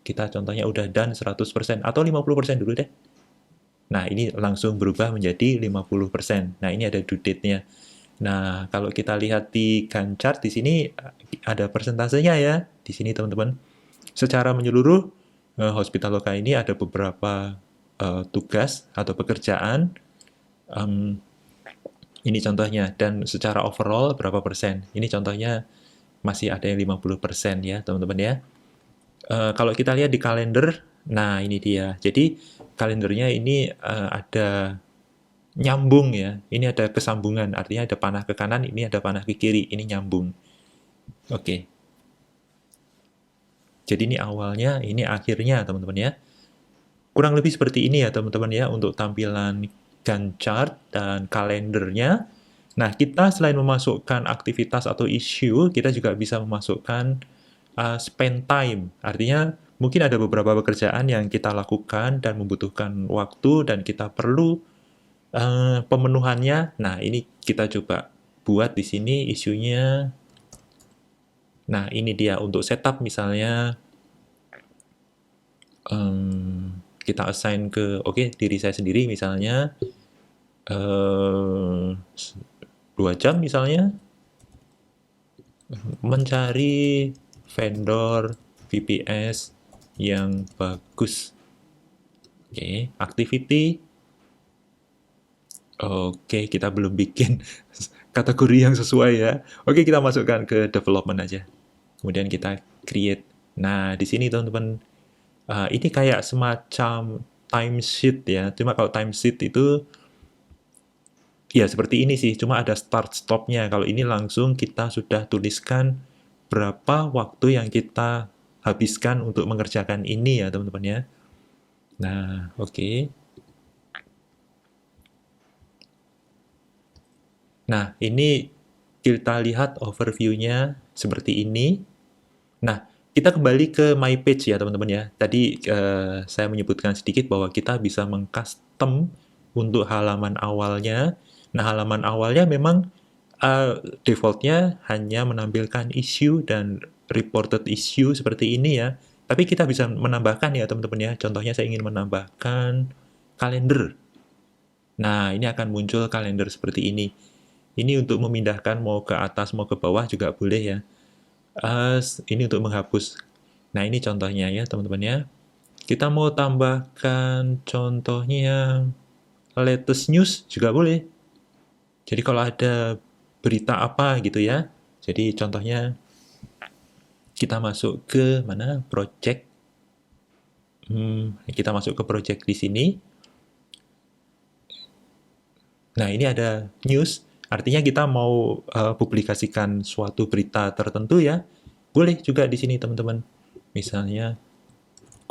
S2: Kita contohnya udah done 100% atau 50% dulu deh. Nah, ini langsung berubah menjadi 50%. Nah, ini ada due date-nya. Nah, kalau kita lihat di Gantt chart di sini ada persentasenya ya. Di sini teman-teman. Secara menyeluruh, Hospital Loka ini ada beberapa tugas atau pekerjaan. Ini contohnya. Dan secara overall berapa persen? Ini contohnya masih ada yang 50% ya teman-teman ya. Kalau kita lihat di kalender, nah ini dia. Jadi kalendernya ini ada nyambung ya. Ini ada kesambungan, artinya ada panah ke kanan, ini ada panah ke kiri, ini nyambung. Oke. Jadi ini awalnya, ini akhirnya teman-teman ya. Kurang lebih seperti ini ya teman-teman ya untuk tampilan Gantt chart dan kalendernya. Nah, kita selain memasukkan aktivitas atau isu, kita juga bisa memasukkan spend time. Artinya, mungkin ada beberapa pekerjaan yang kita lakukan dan membutuhkan waktu dan kita perlu pemenuhannya. Nah, ini kita coba buat di sini isunya. Nah, ini dia untuk setup misalnya kita assign ke diri saya sendiri misalnya 2 jam misalnya mencari vendor VPS yang bagus. Activity. Kita belum bikin kategori yang sesuai ya. Kita masukkan ke development aja. Kemudian kita create. Nah, di sini teman-teman, ini kayak semacam timesheet ya. Cuma kalau timesheet itu ya seperti ini sih, cuma ada start stopnya. Kalau ini langsung kita sudah tuliskan berapa waktu yang kita habiskan untuk mengerjakan ini ya teman-teman ya. Nah, Nah, ini kita lihat overview-nya seperti ini. Nah, kita kembali ke my page ya teman-teman ya. Tadi saya menyebutkan sedikit bahwa kita bisa mengcustom untuk halaman awalnya. Nah, halaman awalnya memang defaultnya hanya menampilkan issue dan reported issue seperti ini ya. Tapi kita bisa menambahkan ya teman-teman ya. Contohnya saya ingin menambahkan kalender. Nah, ini akan muncul kalender seperti ini. Ini untuk memindahkan mau ke atas mau ke bawah juga boleh ya. Ini untuk menghapus. Nah, ini contohnya ya teman-teman ya. Kita mau tambahkan contohnya latest news juga boleh. Jadi kalau ada berita apa gitu ya. Jadi contohnya kita masuk ke mana? Project. Kita masuk ke project di sini. Nah, ini ada news. Artinya kita mau publikasikan suatu berita tertentu ya. Boleh juga di sini teman-teman. Misalnya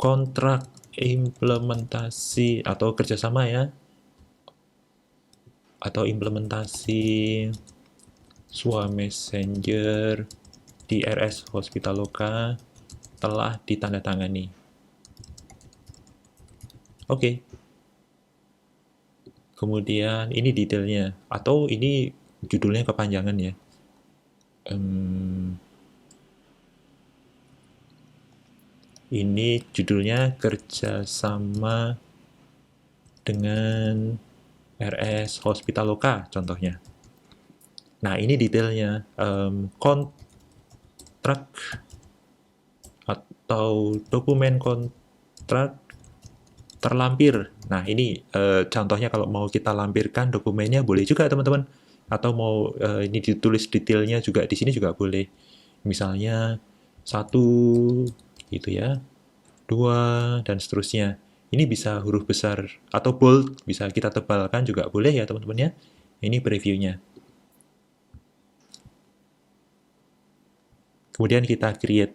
S2: kontrak implementasi atau kerjasama ya. Atau implementasi SWA Messenger di RS Hospitaloka telah ditandatangani. Kemudian ini detailnya, atau ini judulnya kepanjangan ya. Ini judulnya kerjasama dengan RS Hospitaloka contohnya. Nah, ini detailnya. Kontrak atau dokumen kontrak terlampir. Nah, ini contohnya kalau mau kita lampirkan dokumennya boleh juga teman-teman. Atau mau ini ditulis detailnya juga di sini juga boleh. Misalnya 1 gitu ya, 2 dan seterusnya. Ini bisa huruf besar atau bold, bisa kita tebalkan juga boleh ya teman-teman ya. Ini previewnya. Kemudian kita create.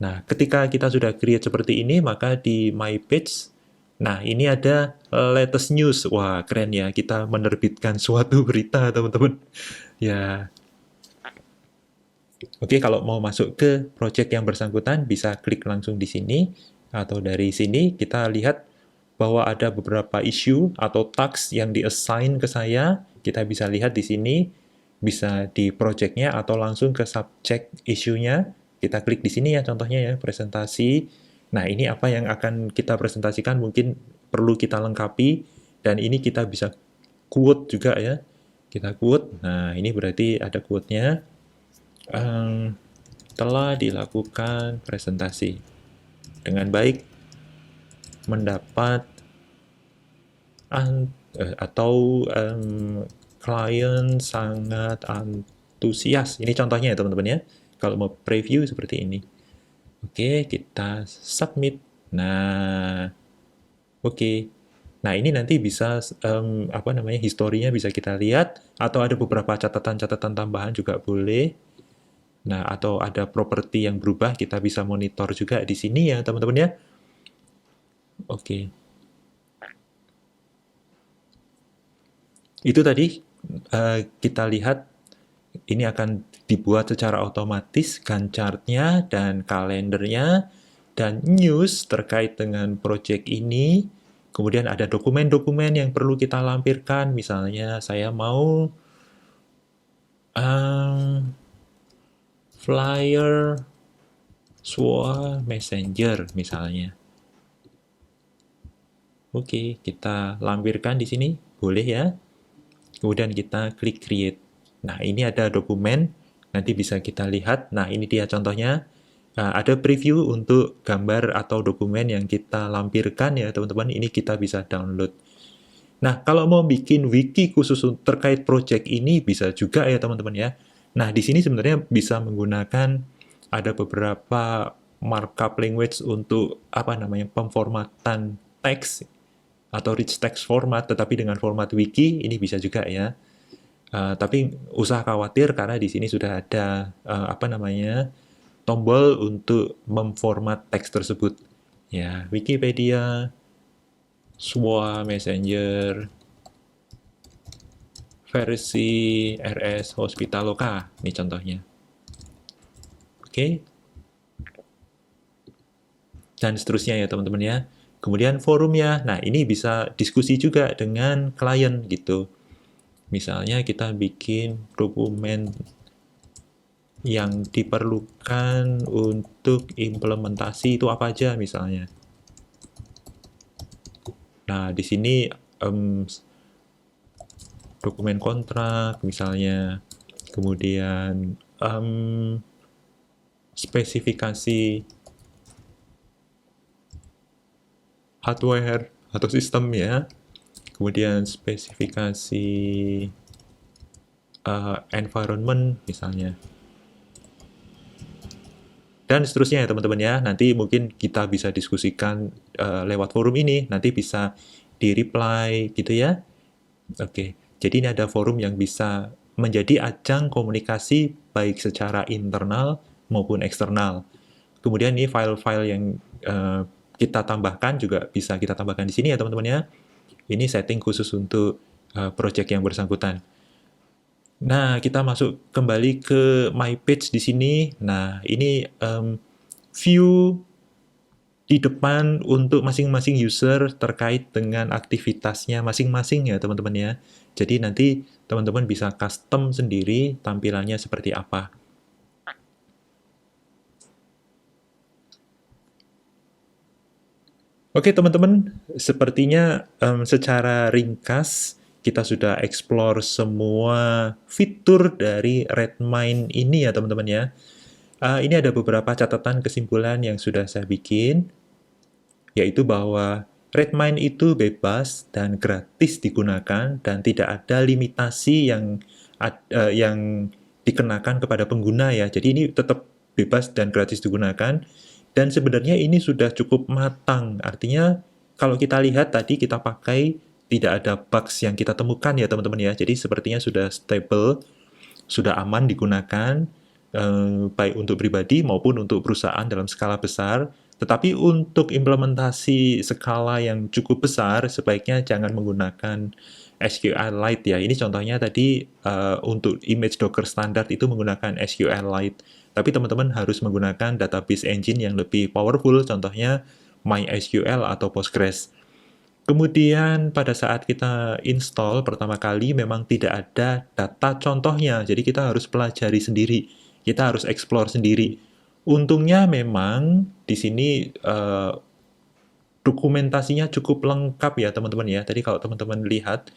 S2: Nah, ketika kita sudah create seperti ini, maka di my page, nah ini ada latest news. Wah, keren ya, kita menerbitkan suatu berita teman-teman. Ya. Kalau mau masuk ke project yang bersangkutan, bisa klik langsung di sini. Atau dari sini kita lihat bahwa ada beberapa isu atau task yang di-assign ke saya. Kita bisa lihat di sini, bisa di project-nya atau langsung ke subject issue-nya. Kita klik di sini ya contohnya ya, presentasi. Nah, ini apa yang akan kita presentasikan mungkin perlu kita lengkapi. Dan ini kita bisa quote juga ya. Kita quote. Nah, ini berarti ada quote-nya. Telah dilakukan presentasi dengan baik, mendapat klien sangat antusias. Ini contohnya ya teman-teman ya. Kalau mau preview seperti ini. Kita submit. Nah, Nah, ini nanti bisa historinya bisa kita lihat atau ada beberapa catatan-catatan tambahan juga boleh. Nah, atau ada properti yang berubah, kita bisa monitor juga di sini ya, teman-teman ya. Itu tadi kita lihat ini akan dibuat secara otomatis Gantt chart-nya dan kalendernya dan news terkait dengan project ini. Kemudian ada dokumen-dokumen yang perlu kita lampirkan. Misalnya saya mau um, flyer SWA Messenger misalnya. Oke, kita lampirkan di sini. Boleh ya. Kemudian kita klik create. Nah, ini ada dokumen, nanti bisa kita lihat. Nah, ini dia contohnya. Ada preview untuk gambar atau dokumen yang kita lampirkan ya, teman-teman. Ini kita bisa download. Nah, kalau mau bikin wiki khusus terkait project ini, bisa juga ya, teman-teman ya. Nah, di sini sebenarnya bisa menggunakan ada beberapa markup language untuk apa namanya pemformatan teks atau rich text format, tetapi dengan format wiki ini bisa juga ya. Tapi usah khawatir karena di sini sudah ada apa namanya tombol untuk memformat teks tersebut. Ya, Wikipedia, SWA Messenger, versi RS Hospitaloka, ini contohnya. Oke, dan seterusnya ya teman-teman ya. Kemudian forumnya, nah ini bisa diskusi juga dengan klien gitu. Misalnya kita bikin dokumen yang diperlukan untuk implementasi itu apa aja misalnya. Nah, di sini dokumen kontrak misalnya, kemudian spesifikasi hardware atau sistem ya, kemudian spesifikasi environment misalnya. Dan seterusnya ya teman-teman ya, nanti mungkin kita bisa diskusikan lewat forum ini, nanti bisa di-reply gitu ya. Oke, jadi ini ada forum yang bisa menjadi ajang komunikasi baik secara internal maupun eksternal. Kemudian ini file-file yang kita tambahkan juga bisa kita tambahkan di sini ya teman-teman ya. Ini setting khusus untuk project yang bersangkutan. Nah, kita masuk kembali ke my page di sini. Nah, ini view di depan untuk masing-masing user terkait dengan aktivitasnya masing-masing ya teman-teman ya. Jadi nanti teman-teman bisa custom sendiri tampilannya seperti apa. Oke teman-teman, sepertinya secara ringkas kita sudah explore semua fitur dari Redmine ini ya teman-teman ya. Ini ada beberapa catatan kesimpulan yang sudah saya bikin, yaitu bahwa Redmine itu bebas dan gratis digunakan dan tidak ada limitasi yang dikenakan kepada pengguna ya. Jadi ini tetap bebas dan gratis digunakan. Dan sebenarnya ini sudah cukup matang. Artinya kalau kita lihat tadi kita pakai tidak ada bugs yang kita temukan ya teman-teman ya. Jadi sepertinya sudah stable, sudah aman digunakan, baik untuk pribadi maupun untuk perusahaan dalam skala besar. Tetapi untuk implementasi skala yang cukup besar, sebaiknya jangan menggunakan SQLite ya. Ini contohnya tadi untuk image Docker standar itu menggunakan SQLite. Tapi teman-teman harus menggunakan database engine yang lebih powerful, contohnya MySQL atau Postgres. Kemudian pada saat kita install pertama kali memang tidak ada data contohnya, jadi kita harus pelajari sendiri, kita harus explore sendiri. Untungnya memang di sini dokumentasinya cukup lengkap ya teman-teman ya. Tadi kalau teman-teman lihat,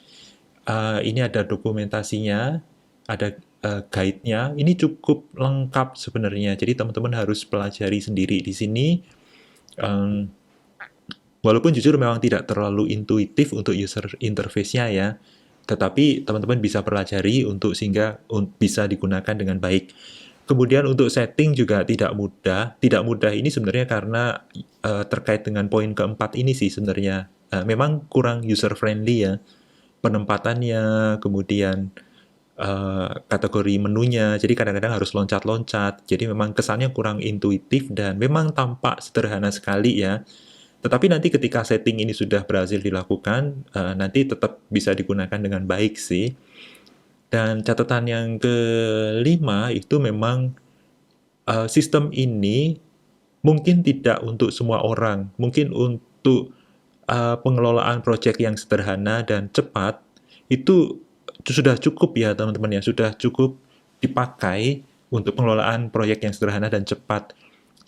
S2: ini ada dokumentasinya, ada guide-nya. Ini cukup lengkap sebenarnya. Jadi teman-teman harus pelajari sendiri di sini. Walaupun jujur memang tidak terlalu intuitif untuk user interface-nya ya. Tetapi teman-teman bisa pelajari untuk sehingga bisa digunakan dengan baik. Kemudian untuk setting juga tidak mudah. Tidak mudah ini sebenarnya karena terkait dengan poin keempat ini sih sebenarnya. Memang kurang user friendly ya. Penempatannya, kemudian kategori menunya. Jadi kadang-kadang harus loncat-loncat. Jadi memang kesannya kurang intuitif dan memang tampak sederhana sekali ya. Tetapi nanti ketika setting ini sudah berhasil dilakukan, nanti tetap bisa digunakan dengan baik sih. Dan catatan yang kelima itu memang sistem ini mungkin tidak untuk semua orang, mungkin untuk pengelolaan proyek yang sederhana dan cepat, itu sudah cukup ya teman-teman ya, sudah cukup dipakai untuk pengelolaan proyek yang sederhana dan cepat.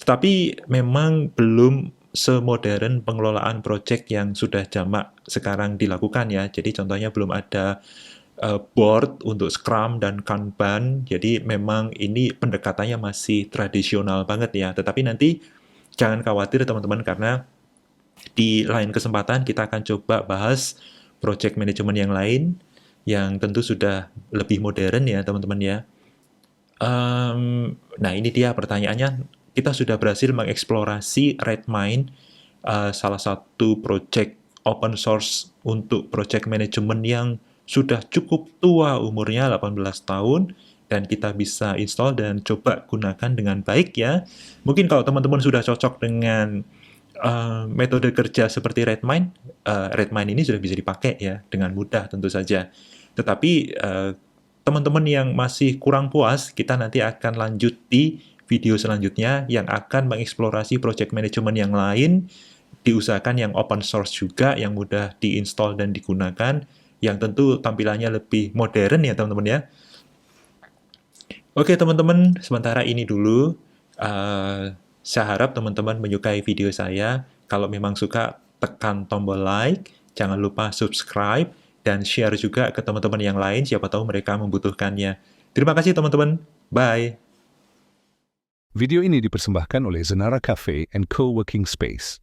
S2: Tetapi memang belum semodern pengelolaan proyek yang sudah jamak sekarang dilakukan ya. Jadi contohnya belum ada board untuk Scrum dan Kanban. Jadi memang ini pendekatannya masih tradisional banget ya. Tetapi nanti jangan khawatir teman-teman, karena di lain kesempatan kita akan coba bahas project management yang lain yang tentu sudah lebih modern ya teman-teman ya. Nah ini dia pertanyaannya, kita sudah berhasil mengeksplorasi Redmine, salah satu project open source untuk project management yang sudah cukup tua umurnya 18 tahun, dan kita bisa install dan coba gunakan dengan baik ya. Mungkin kalau teman-teman sudah cocok dengan metode kerja seperti Redmine, Redmine ini sudah bisa dipakai ya dengan mudah tentu saja. Tetapi teman-teman yang masih kurang puas, kita nanti akan lanjut di video selanjutnya yang akan mengeksplorasi project management yang lain, diusahakan yang open source juga, yang mudah diinstal dan digunakan, yang tentu tampilannya lebih modern ya teman-teman ya. Oke teman-teman, sementara ini dulu. Saya harap teman-teman menyukai video saya. Kalau memang suka, tekan tombol like, jangan lupa subscribe, dan share juga ke teman-teman yang lain, siapa tahu mereka membutuhkannya. Terima kasih teman-teman, bye!
S1: Video ini dipersembahkan oleh Zenara Cafe and Co-working Space.